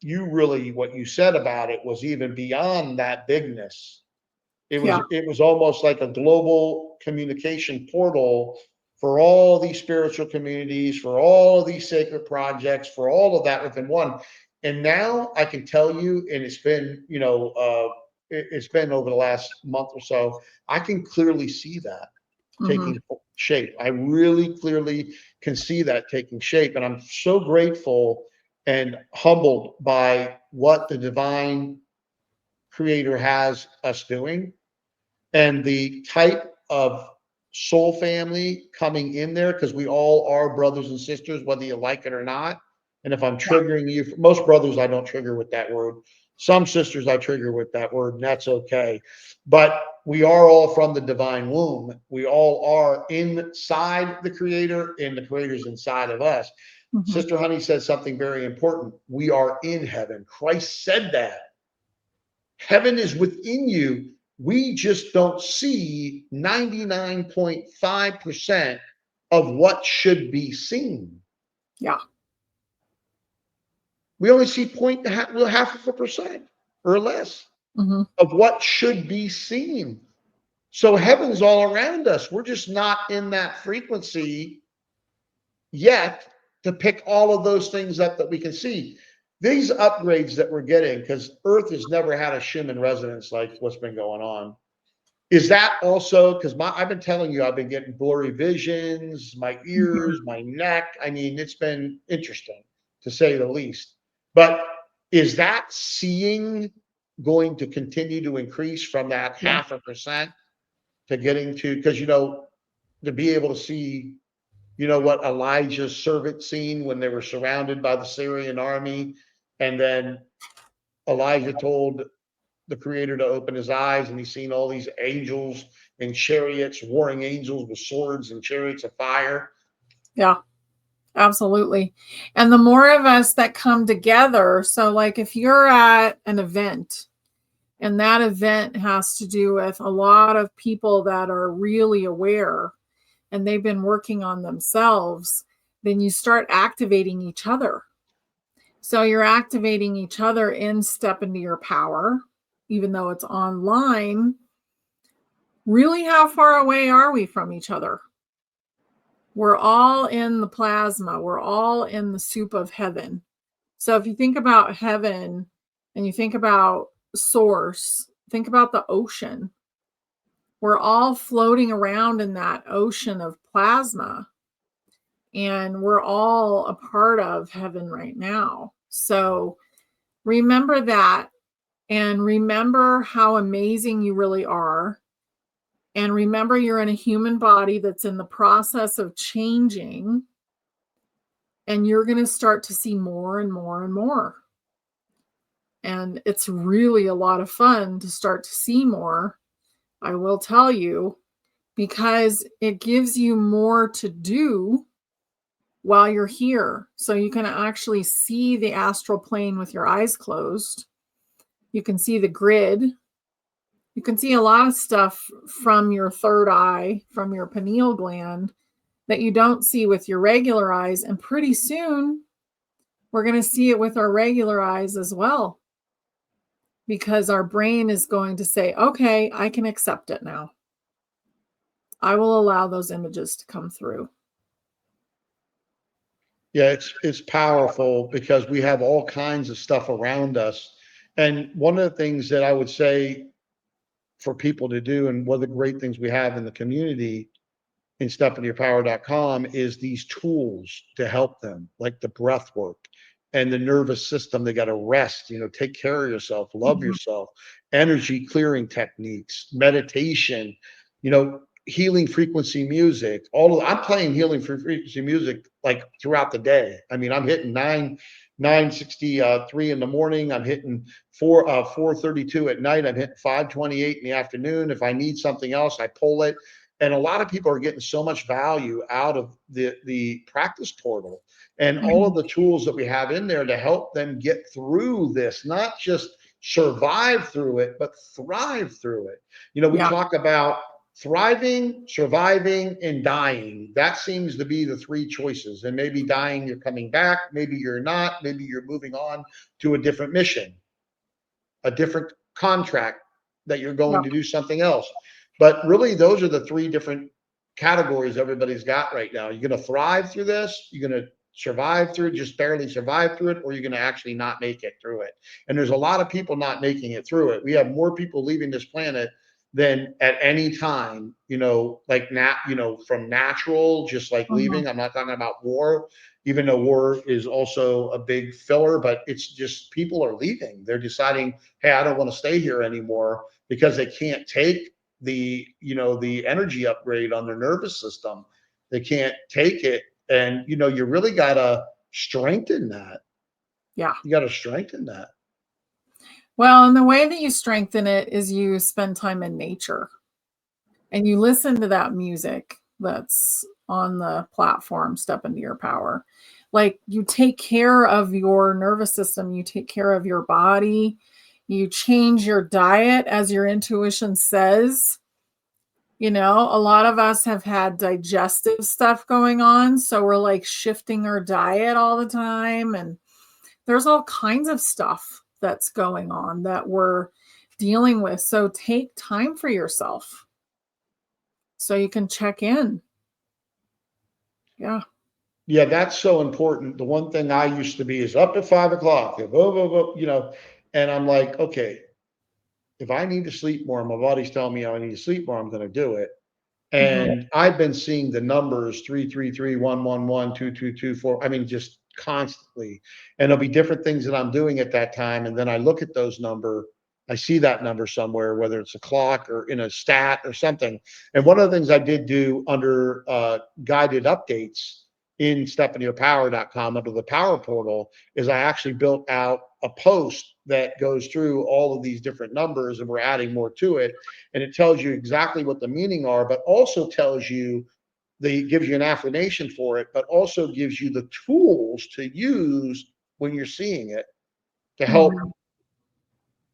you said about it was even beyond that bigness. Yeah. It was almost like a global communication portal for all these spiritual communities, for all of these sacred projects, for all of that within one. And now I can tell you, and it's been, it's been over the last month or so, I can clearly see that taking shape. I really clearly can see that taking shape. And I'm so grateful and humbled by what the divine creator has us doing and the type of soul family coming in there, because we all are brothers and sisters, whether you like it or not. And if I'm triggering you, most brothers I don't trigger with that word. Some sisters I trigger with that word, and that's okay. But we are all from the divine womb. We all are inside the creator, and the creator's inside of us. Sister Honey said something very important. We are in heaven. Christ said that. Heaven is within you. We just don't see 99.5% of what should be seen. Yeah. We only see half of a percent or less of what should be seen. So heaven's all around us. We're just not in that frequency yet to pick all of those things up that we can see. These upgrades that we're getting, because Earth has never had a Schwinn resonance like what's been going on. Is that also because I've been telling you, I've been getting blurry visions, my ears, my neck. I mean, it's been interesting to say the least. But is that seeing going to continue to increase from that 0.5% to getting to, because to be able to see, what Elijah's servant seen when they were surrounded by the Syrian army, and then Elijah told the creator to open his eyes, and he's seen all these angels and chariots, warring angels with swords and chariots of fire. Yeah, absolutely. And the more of us that come together, so like if you're at an event and that event has to do with a lot of people that are really aware and they've been working on themselves, then you start activating each other. So you're activating each other in step into your power, even though it's online. Really, how far away are we from each other? We're all in the plasma. We're all in the soup of heaven. So if you think about heaven and you think about source, think about the ocean. We're all floating around in that ocean of plasma. And we're all a part of heaven right now. So remember that, and remember how amazing you really are. And remember, you're in a human body that's in the process of changing. And you're going to start to see more and more and more. And it's really a lot of fun to start to see more, I will tell you, because it gives you more to do while you're here. So you can actually see the astral plane with your eyes closed. You can see the grid. You can see a lot of stuff from your third eye, from your pineal gland, that you don't see with your regular eyes. And pretty soon, we're going to see it with our regular eyes as well, because our brain is going to say, okay, I can accept it now. I will allow those images to come through. Yeah, it's powerful because we have all kinds of stuff around us. And one of the things that I would say for people to do, and one of the great things we have in the community in stepintoyourpower.com is these tools to help them, like the breath work and the nervous system. They got to rest, take care of yourself, love Mhm. yourself, energy clearing techniques, meditation, healing frequency music. I'm playing healing frequency music like throughout the day. I mean, I'm hitting 963 in the morning. I'm hitting 432 at night. I'm hitting 528 in the afternoon. If I need something else, I pull it. And a lot of people are getting so much value out of the practice portal and all of Mhm. the tools that we have in there to help them get through this, not just survive through it, but thrive through it. We Yeah. talk about thriving, surviving, and dying. That seems to be the three choices. And maybe dying, you're coming back, maybe you're not, maybe you're moving on to a different mission, a different contract that you're going Yep. to do something else. But really, those are the three different categories everybody's got right now. You're going to thrive through this, you're going to survive through it, just barely survive through it, or you're going to actually not make it through it. And there's a lot of people not making it through it. We have more people leaving this planet than at any time, from natural, just like Mhm. leaving. I'm not talking about war, even though war is also a big filler, but it's just people are leaving. They're deciding, hey, I don't want to stay here anymore because they can't take the energy upgrade on their nervous system. They can't take it. And you really gotta strengthen that. Yeah. You gotta strengthen that. Well, and the way that you strengthen it is you spend time in nature and you listen to that music that's on the platform, Step Into Your Power. Like, you take care of your nervous system, you take care of your body, you change your diet as your intuition says. A lot of us have had digestive stuff going on, so we're like shifting our diet all the time. And there's all kinds of stuff that's going on that we're dealing with. So take time for yourself so you can check in. Yeah. Yeah, that's so important. The one thing I used to be is up at 5 o'clock, blah, blah, blah, and I'm like, okay, if I need to sleep more, my body's telling me I need to sleep more, I'm going to do it. Mhm. And I've been seeing the numbers 333, 111, 2224. I mean, just constantly. And there'll be different things that I'm doing at that time. And then I look at those number, I see that number somewhere, whether it's a clock or in a stat or something. And one of the things I did do under guided updates in stepintoyourpower.com under the power portal is I actually built out a post that goes through all of these different numbers, and we're adding more to it, and it tells you exactly what the meaning are, but also tells you gives you an affirmation for it, but also gives you the tools to use when you're seeing it to help, Mhm.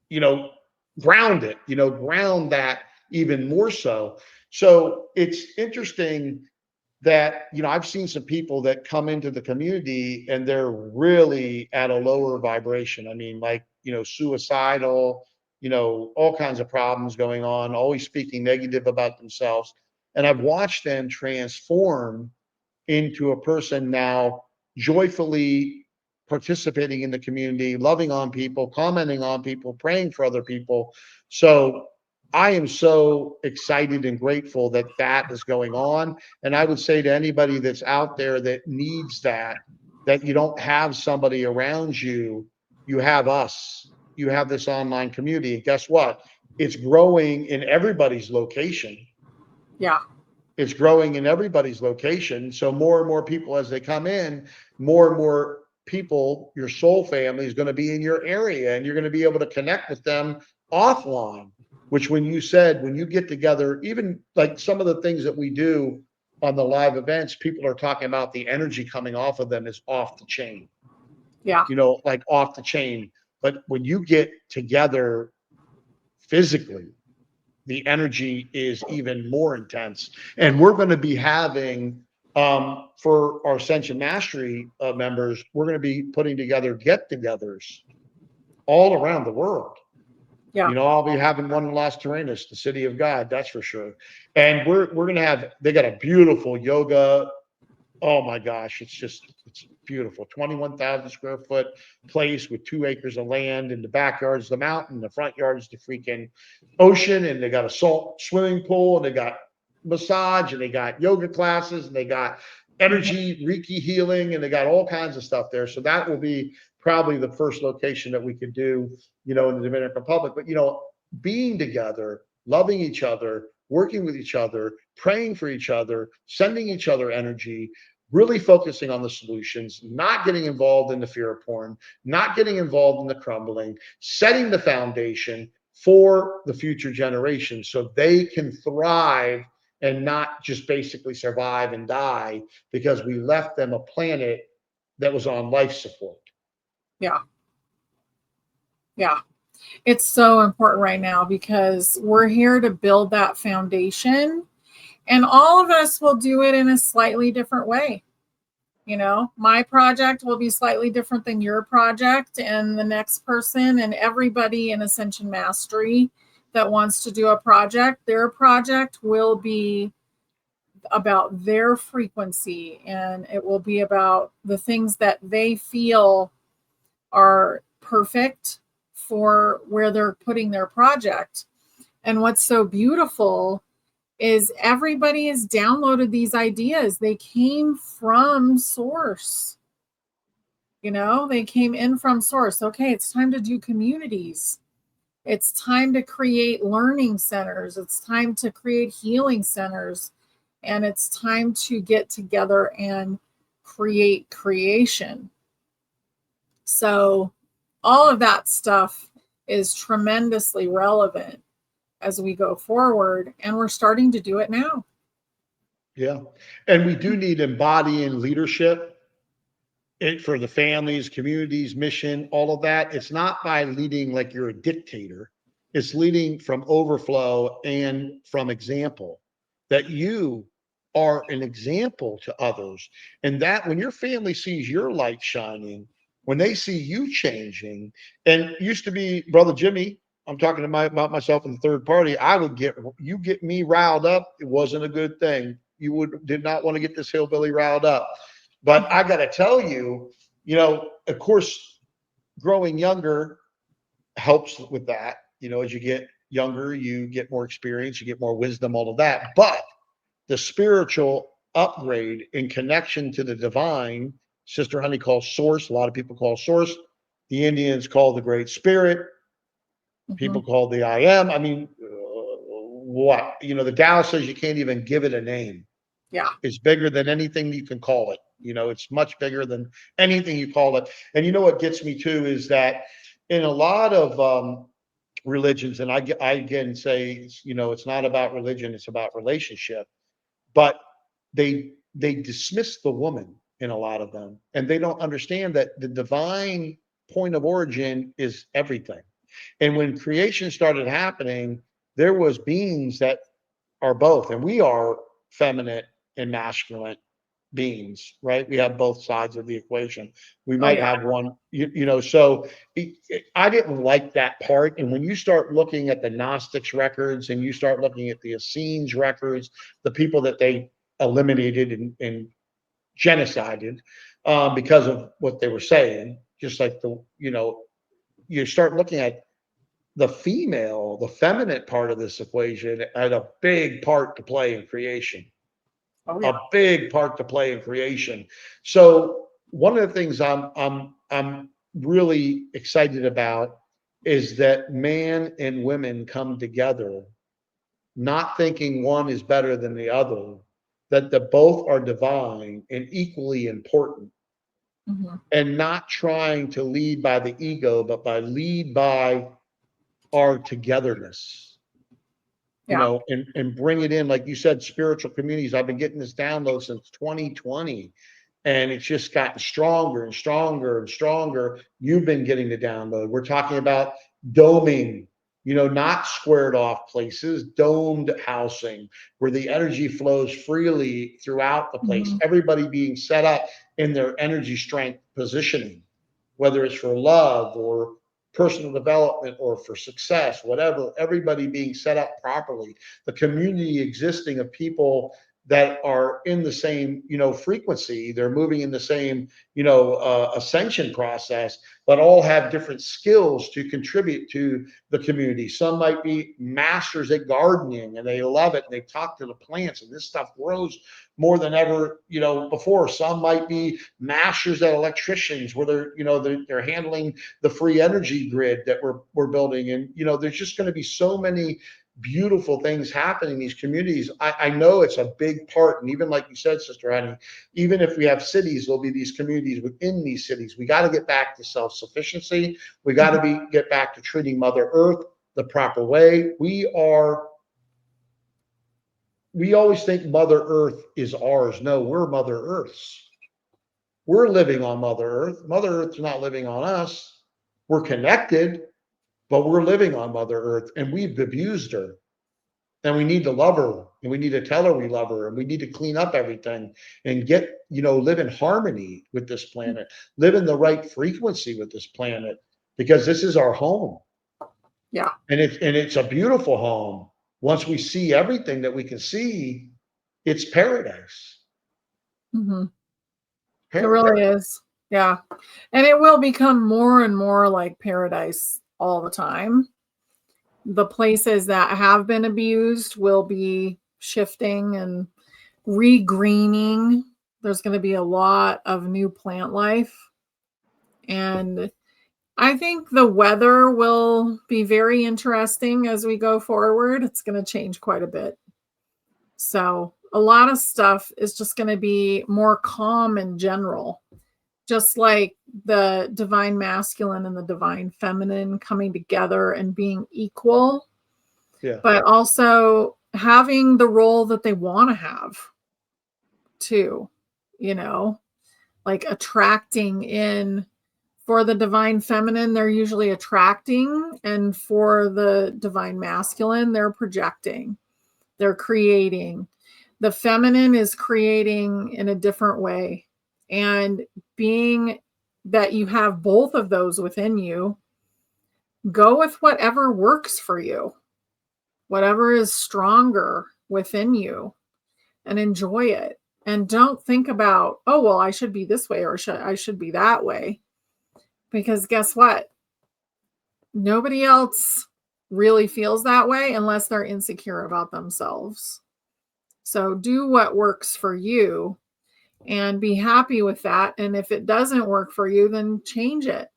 you know, ground it, ground that even more so. So it's interesting that, I've seen some people that come into the community and they're really at a lower vibration. I mean, like, suicidal, all kinds of problems going on, always speaking negative about themselves. And I've watched them transform into a person now joyfully participating in the community, loving on people, commenting on people, praying for other people. So I am so excited and grateful that that is going on. And I would say to anybody that's out there that needs that you don't have somebody around you, you have us. You have this online community. And guess what? It's growing in everybody's location. Yeah. It's growing in everybody's location. So more and more people, as they come in, more and more people, your soul family, is going to be in your area, and you're going to be able to connect with them offline. Which, when you said, when you get together, even like some of the things that we do on the live events, people are talking about the energy coming off of them is off the chain, Yeah. like off the chain. But when you get together physically, the energy is even more intense. And we're going to be having, for our Ascension Mastery members, we're going to be putting together get-togethers all around the world. Yeah. I'll be having one in Las Terrenas, the city of God, that's for sure. And we're going to have, they got a beautiful yoga. Oh my gosh, it's beautiful. 21,000 square foot place with 2 acres of land. In the backyard is the mountain, the front yard is the freaking ocean, and they got a salt swimming pool, and they got massage, and they got yoga classes, and they got energy Reiki healing, and they got all kinds of stuff there. So that will be probably the first location that we could do, in the Dominican Republic. But being together, loving each other, working with each other, praying for each other, sending each other energy, really focusing on the solutions, not getting involved in the fear of porn, not getting involved in the crumbling, setting the foundation for the future generations so they can thrive and not just basically survive and die because we left them a planet that was on life support. Yeah. Yeah. It's so important right now because we're here to build that foundation, and all of us will do it in a slightly different way. My project will be slightly different than your project, and the next person, and everybody in Ascension Mastery that wants to do a project, their project will be about their frequency, and it will be about the things that they feel are perfect for where they're putting their project. And what's so beautiful is everybody has downloaded these ideas. They came from source. They came in from source. Okay, it's time to do communities. It's time to create learning centers. It's time to create healing centers. And it's time to get together and create creation. So all of that stuff is tremendously relevant as we go forward, and we're starting to do it now. Yeah. And we do need embodying leadership for the families, communities, mission, all of that. It's not by leading like you're a dictator. It's leading from overflow and from example, that you are an example to others. And that when your family sees your light shining, when they see you changing, and used to be Brother Jimmie, I'm talking about myself in the third party, you get me riled up. It wasn't a good thing. You did not want to get this hillbilly riled up. But I got to tell you, of course, growing younger helps with that. As you get younger, you get more experience, you get more wisdom, all of that. But the spiritual upgrade in connection to the divine, Sister Honey calls source. A lot of people call source. The Indians call the Great Spirit. People call the I am. I mean, what? The Tao says you can't even give it a name. Yeah. It's bigger than anything you can call it. It's much bigger than anything you call it. And what gets me too is that in a lot of religions, and I again say, it's not about religion, it's about relationship. But they dismiss the woman in a lot of them, and they don't understand that the divine point of origin is everything. And when creation started happening, there was beings that are both, and we are feminine and masculine beings, right? We have both sides of the equation. We might have one, so I didn't like that part. And when you start looking at the Gnostics records and you start looking at the Essenes records, the people that they eliminated and genocided because of what they were saying, just like you start looking at the feminine part of this equation had a big part to play in creation. A big part to play in creation. So one of the things I'm really excited about is that man and women come together, not thinking one is better than the other, that the both are divine and equally important. Mhm. and not trying to lead by the ego, but lead by our togetherness, Yeah. and bring it in. Like you said, spiritual communities. I've been getting this download since 2020, and it's just gotten stronger and stronger and stronger. You've been getting the download. We're talking about doming, not squared off places, domed housing where the energy flows freely throughout the place. Mhm. Everybody being set up in their energy strength positioning, whether it's for love or personal development or for success, whatever, everybody being set up properly, the community existing of people that are in the same, frequency, they're moving in the same, ascension process, but all have different skills to contribute to the community. Some might be masters at gardening and they love it and they talk to the plants and this stuff grows more than ever, before. Some might be masters at electricians where they're handling the free energy grid that we're building. And there's just going to be so many beautiful things happening in these communities. I know it's a big part. And even like you said, Sister Honey, even if we have cities, there'll be these communities within these cities. We got to get back to self-sufficiency. We got to get back to treating Mother Earth the proper way. We always think Mother Earth is ours. No, we're Mother Earth's. We're living on Mother Earth. Mother Earth's not living on us. We're connected, but we're living on Mother Earth and we've abused her. And we need to love her and we need to tell her we love her and we need to clean up everything and live in harmony with this planet, live in the right frequency with this planet, because this is our home. Yeah. And it's a beautiful home. Once we see everything that we can see, it's paradise. Mhm. It Paradise. really is. Yeah. And it will become more and more like paradise all the time. The places that have been abused will be shifting and regreening. There's going to be a lot of new plant life. And I think the weather will be very interesting as we go forward. It's going to change quite a bit. So, a lot of stuff is just going to be more calm in general, just like the divine masculine and the divine feminine coming together and being equal, Yeah. but also having the role that they want to have too, you know, like attracting in. For the divine feminine, they're usually attracting, and for the divine masculine, they're projecting, they're creating. The feminine is creating in a different way. And being that you have both of those within you, go with whatever works for you, whatever is stronger within you, and enjoy it. And don't think about, oh, well, I should be this way or I should be that way. Because guess what? Nobody else really feels that way unless they're insecure about themselves. So do what works for you and be happy with that. And if it doesn't work for you, then change it.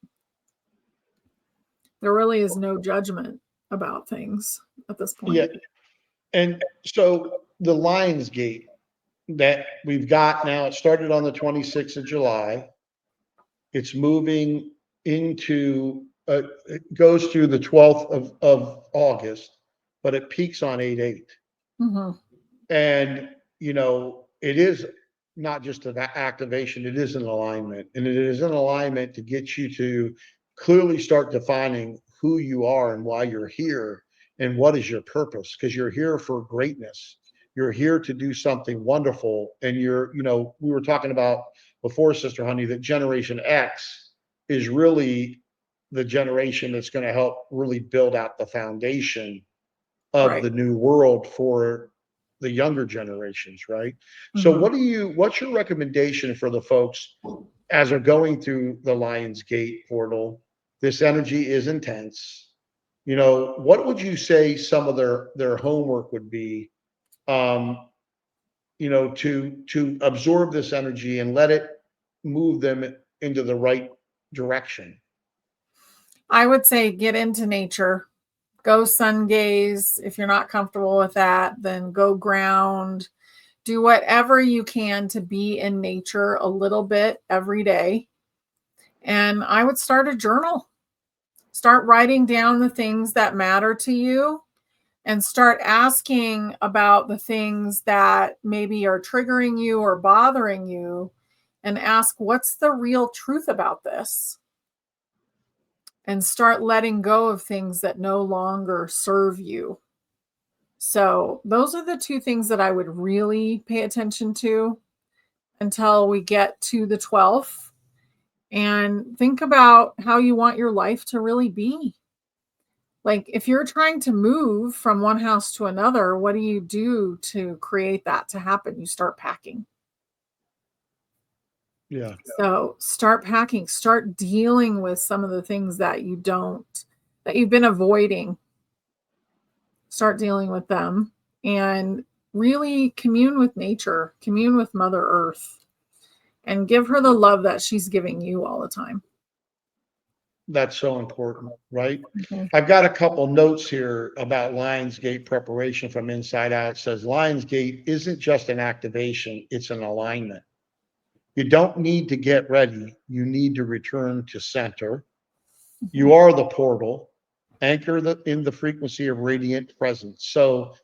There really is no judgment about things at this Yeah. point. And so the Lions Gate that we've got now, it started on the 26th of July. It's moving into, it goes through the 12th of August, but it peaks on 8/8. Mhm. And, it is not just an activation, it is an alignment. And it is an alignment to get you to clearly start defining who you are and why you're here and what is your purpose, because you're here for greatness. You're here to do something wonderful. And we were talking about before, Sister Honey, that Generation X is really the generation that's going to help really build out the foundation of Right. the new world for the younger generations, right? So Mhm. what's your recommendation for the folks as they're going through the Lions Gate portal? This energy is intense. What would you say some of their homework would be, um, to absorb this energy and let it move them into the right direction? I would say get into nature. Go sun gaze. If you're not comfortable with that, then go ground. Do whatever you can to be in nature a little bit every day. And I would start a journal. Start writing down the things that matter to you and start asking about the things that maybe are triggering you or bothering you, and ask, what's the real truth about this? And start letting go of things that no longer serve you. So, those are the two things that I would really pay attention to until we get to the 12th, and think about how you want your life to really be. Like, if you're trying to move from one house to another, what do you do to create that to happen? You start packing. Yeah. So, start packing, start dealing with some of the things that that you've been avoiding. Start dealing with them and really commune with nature, commune with Mother Earth, and give her the love that she's giving you all the time. That's so important, right? Mhm. I've got a couple notes here about Lionsgate preparation from Inside Out. It says Lionsgate isn't just an activation, it's an alignment. You don't need to get ready, you need to return to center. Mhm. You are the portal, anchor in the frequency of radiant presence. So,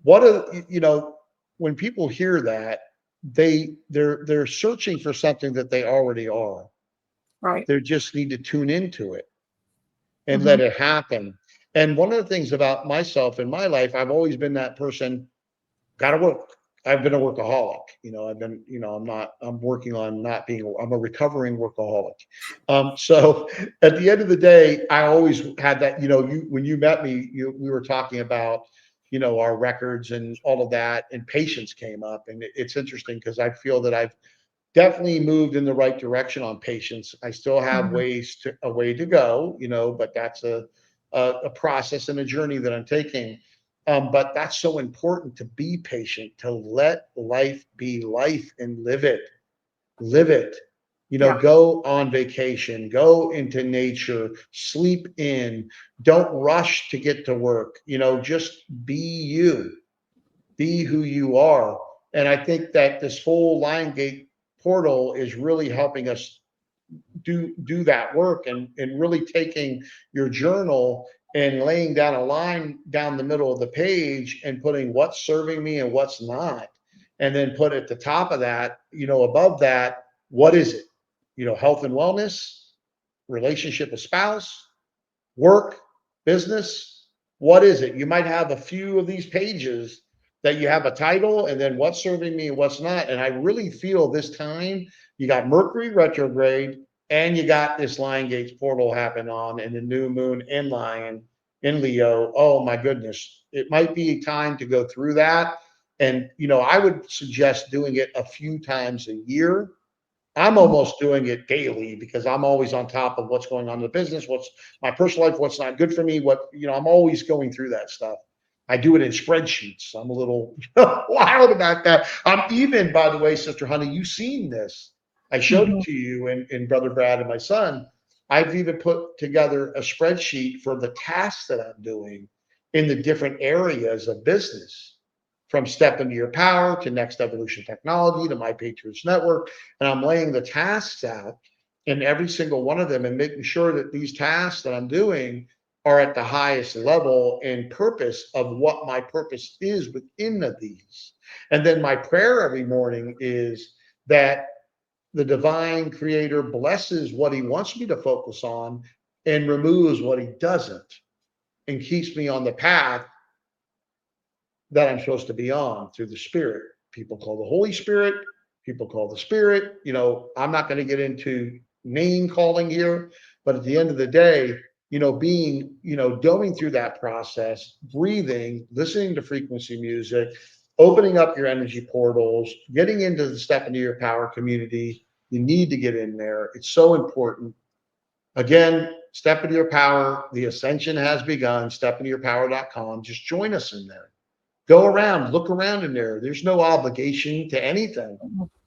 what are, when people hear that, they're searching for something that they already are. Right. They just need to tune into it and let Mhm. it happen. And one of the things about myself in my life, I've always been that person, got to work. I've been a workaholic. I've been, I'm working on not being, I'm a recovering workaholic. So at the end of the day, I always had that, when you met me, we were talking about, our records and all of that, and patience came up. And it's interesting because I feel that I've definitely moved in the right direction on patience. I still have Mhm. a way to go, but that's a process and a journey that I'm taking. But that's so important, to be patient, to let life be life and live it. Live it. Yeah. Go on vacation, go into nature, sleep in. Don't rush to get to work. Just be you, be who you are. And I think that this whole Lion Gate portal is really helping us do that work, and really taking your journal and laying down a line down the middle of the page and putting what's serving me and what's not. And then put at the top of that, above that, what is it? Health and wellness, relationship with spouse, work, business. What is it? You might have a few of these pages that you have a title, and then what's serving me and what's not. And I really feel this time you got Mercury retrograde, and you got this Lion Gates portal happen on, and the new moon in Lion in Leo. Oh my goodness. It might be time to go through that. And I would suggest doing it a few times a year. I'm Mhm. almost doing it daily because I'm always on top of what's going on in the business, what's my personal life, what's not good for me, I'm always going through that stuff. I do it in spreadsheets. I'm a little wild about that. I'm even, by the way, Sister Honey, you've seen this. I showed it Mhm. to you and Brother Brad and my son. I've even put together a spreadsheet for the tasks that I'm doing in the different areas of business, from Step Into Your Power to Next Evolution Technology to My Patriots Network. And I'm laying the tasks out in every single one of them and making sure that these tasks that I'm doing are at the highest level and purpose of what my purpose is within these. And then my prayer every morning is that the divine creator blesses what he wants me to focus on and removes what he doesn't, and keeps me on the path that I'm supposed to be on through the Spirit. People call the Holy Spirit, people call the Spirit. I'm not going to get into name calling here, but at the end of the day, being, going through that process, breathing, listening to frequency music, opening up your energy portals, getting into the Step Into Your Power community. You need to get in there. It's so important. Again, Step Into Your Power. The ascension has begun. StepIntoYourPower.com. Just join us in there. Go around, look around in there. There's no obligation to anything.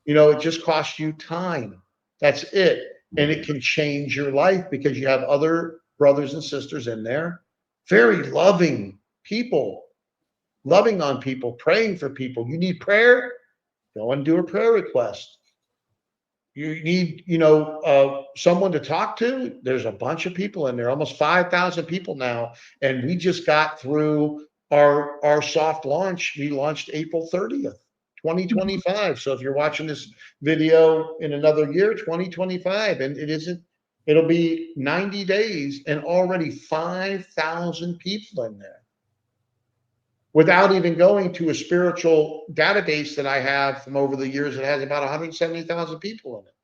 It just costs you time. That's it. And it can change your life because you have other brothers and sisters in there, very loving people, loving on people, praying for people. You need prayer? Go and do a prayer request. You need, someone to talk to. There's a bunch of people in there, almost 5,000 people now. And we just got through our soft launch. We launched April 30th, Mhm. 2025. So if you're watching this video in another year, 2025, and it'll be 90 days and already 5,000 people in there without even going to a spiritual database that I have from over the years that has about 170,000 people in it.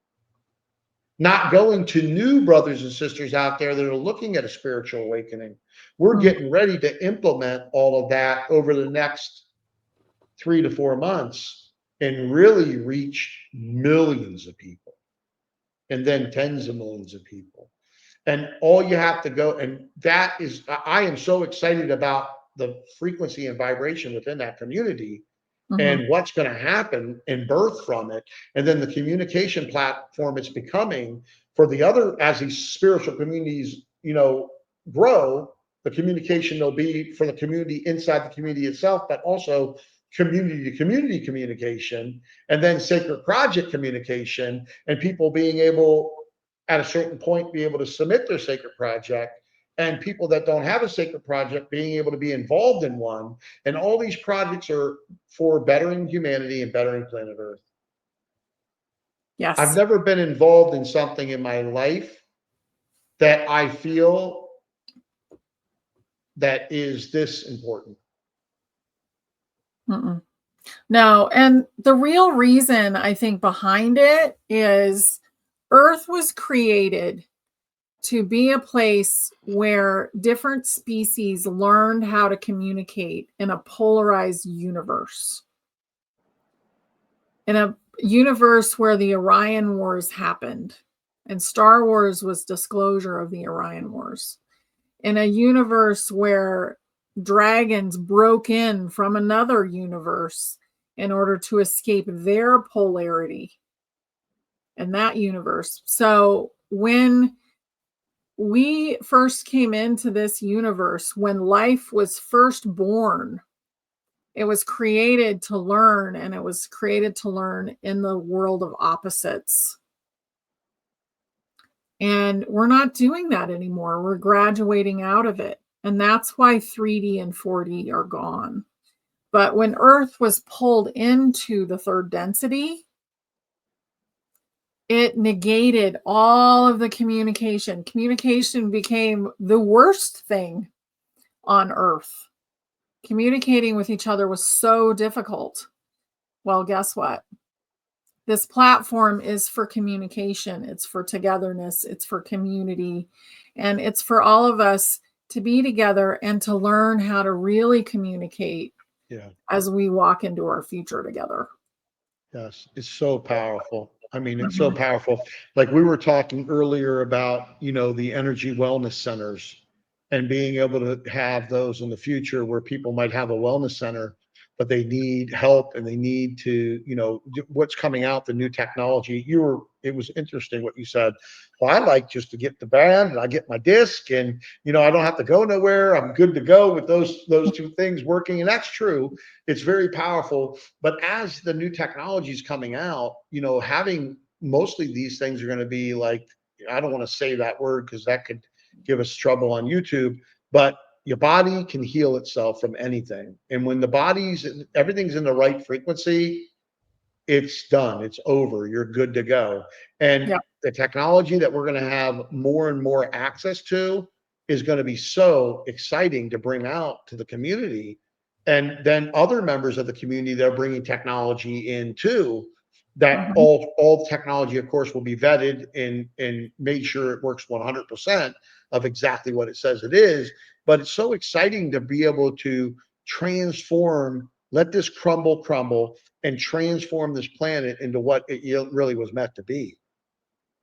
Not going to new brothers and sisters out there that are looking at a spiritual awakening. We're Mhm. getting ready to implement all of that over the next 3 to 4 months and really reach millions of people and then tens of millions of people. And all you have to go, and that is, I am so excited about the frequency and vibration within that community Mhm. and what's going to happen and birth from it. And then the communication platform it's becoming for the other, as these spiritual communities, grow, the communication will be for the community inside the community itself, but also community to community communication, and then sacred project communication, and people being able at a certain point be able to submit their sacred project, and people that don't have a sacred project being able to be involved in one. And all these projects are for bettering humanity and bettering planet Earth. I've Yes. never been involved in something in my life that I feel that is this important. Mm-mm. No, and the real reason I think behind it is Earth was created to be a place where different species learned how to communicate in a polarized universe. In a universe where the Orion Wars happened, and Star Wars was disclosure of the Orion Wars. In a universe where dragons broke in from another universe in order to escape their polarity in that universe. So when we first came into this universe, when life was first born, it was created to learn, and it was created to learn in the world of opposites. And we're not doing that anymore. We're graduating out of it. And that's why 3D and 4D are gone. But when Earth was pulled into the third density, it negated all of the communication. Communication became the worst thing on Earth. Communicating with each other was so difficult. Well, guess what? This platform is for communication, it's for togetherness, it's for community, and it's for all of us to be together and to learn how to really communicate Yeah. as we walk into our future together. Yes. It's so powerful. I mean, it's so Mhm. powerful. Like we were talking earlier about, the energy wellness centers and being able to have those in the future where people might have a wellness center, but they need help and they need to, what's coming out, the new technology. It was interesting what you said. Well, I like just to get the band and I get my disc and, I don't have to go nowhere. I'm good to go with those two things working. And that's true. It's very powerful. But as the new technology is coming out, having mostly these things are going to be like, I don't want to say that word because that could give us trouble on YouTube, but your body can heal itself from anything. And when everything's in the right frequency, it's done. It's over. You're good to go. And Yeah. the technology that we're going to have more and more access to is going to be so exciting to bring out to the community. And then other members of the community that are bringing technology in too. That Mhm. all technology, of course, will be vetted and made sure it works 100% of exactly what it says it is. But it's so exciting to be able to transform, let this crumble, and transform this planet into what it really was meant to be.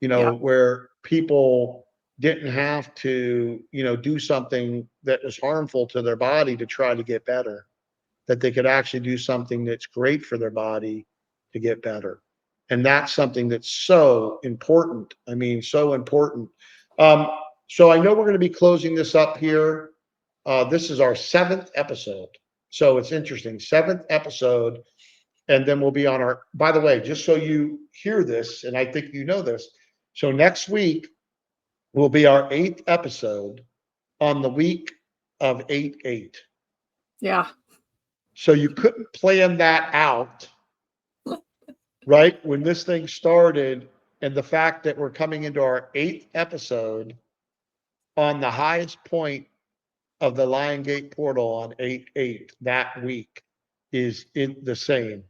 Yeah. Where people didn't have to, do something that is harmful to their body to try to get better, that they could actually do something that's great for their body to get better. And that's something that's so important. I mean, so important. Um, so I know we're going to be closing this up here. This is our seventh episode. So it's interesting. Seventh episode. And then we'll be on our, by the way, just so you hear this, and I think you know this. So next week will be our 8th episode on the week of 8/8. Yeah. So you couldn't plan that out, right? When this thing started, and the fact that we're coming into our 8th episode on the highest point of the Lion Gate portal on 8/8 that week is in the same.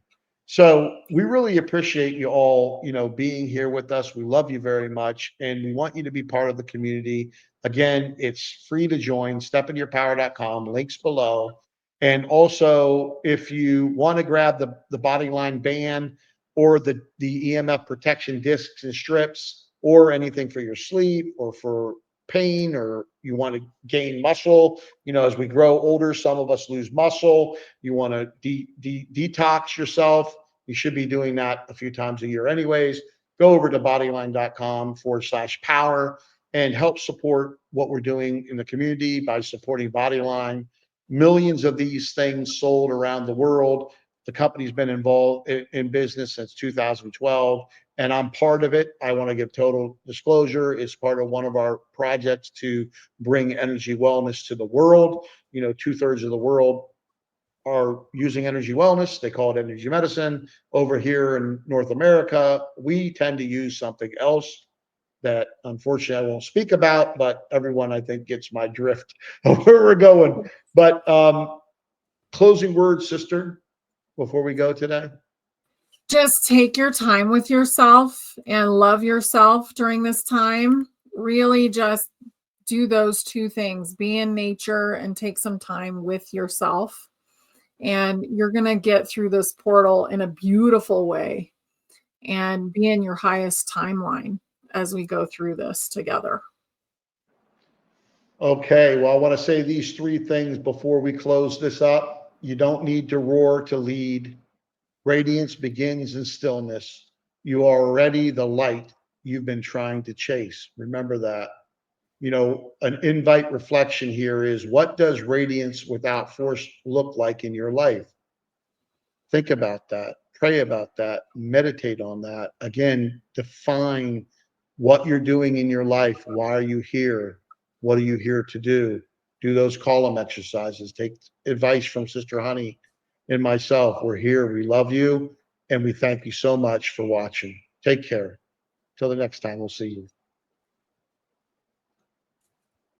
So we really appreciate you all, being here with us. We love you very much, and we want you to be part of the community. Again, it's free to join. Stepinyourpower.com. Links below. And also, if you want to grab the body line band or the EMF protection discs and strips, or anything for your sleep or for pain, or you want to gain muscle, as we grow older, some of us lose muscle. You want to detox yourself. You should be doing that a few times a year anyways. Go over to bodyline.com/power and help support what we're doing in the community by supporting Bodyline. Millions of these things sold around the world. The company's been involved in business since 2012, and I'm part of it. I want to give total disclosure. It's part of one of our projects to bring energy wellness to the world. 2/3 of the world are using energy wellness. They call it energy medicine. Over here in North America, we tend to use something else that unfortunately I won't speak about, but everyone I think gets my drift of where we're going. But closing words, sister, before we go today. Just take your time with yourself and love yourself during this time. Really just do those two things, be in nature and take some time with yourself. And you're going to get through this portal in a beautiful way and be in your highest timeline as we go through this together. Okay, well, I want to say these 3 things before we close this up. You don't need to roar to lead. Radiance begins in stillness. You are already the light you've been trying to chase. Remember that. An invite reflection here is, what does radiance without force look like in your life? Think about that. Pray about that. Meditate on that. Again, define what you're doing in your life. Why are you here? What are you here to do? Do those column exercises. Take advice from Sister Honey and myself. We're here. We love you. And we thank you so much for watching. Take care. Till the next time, we'll see you.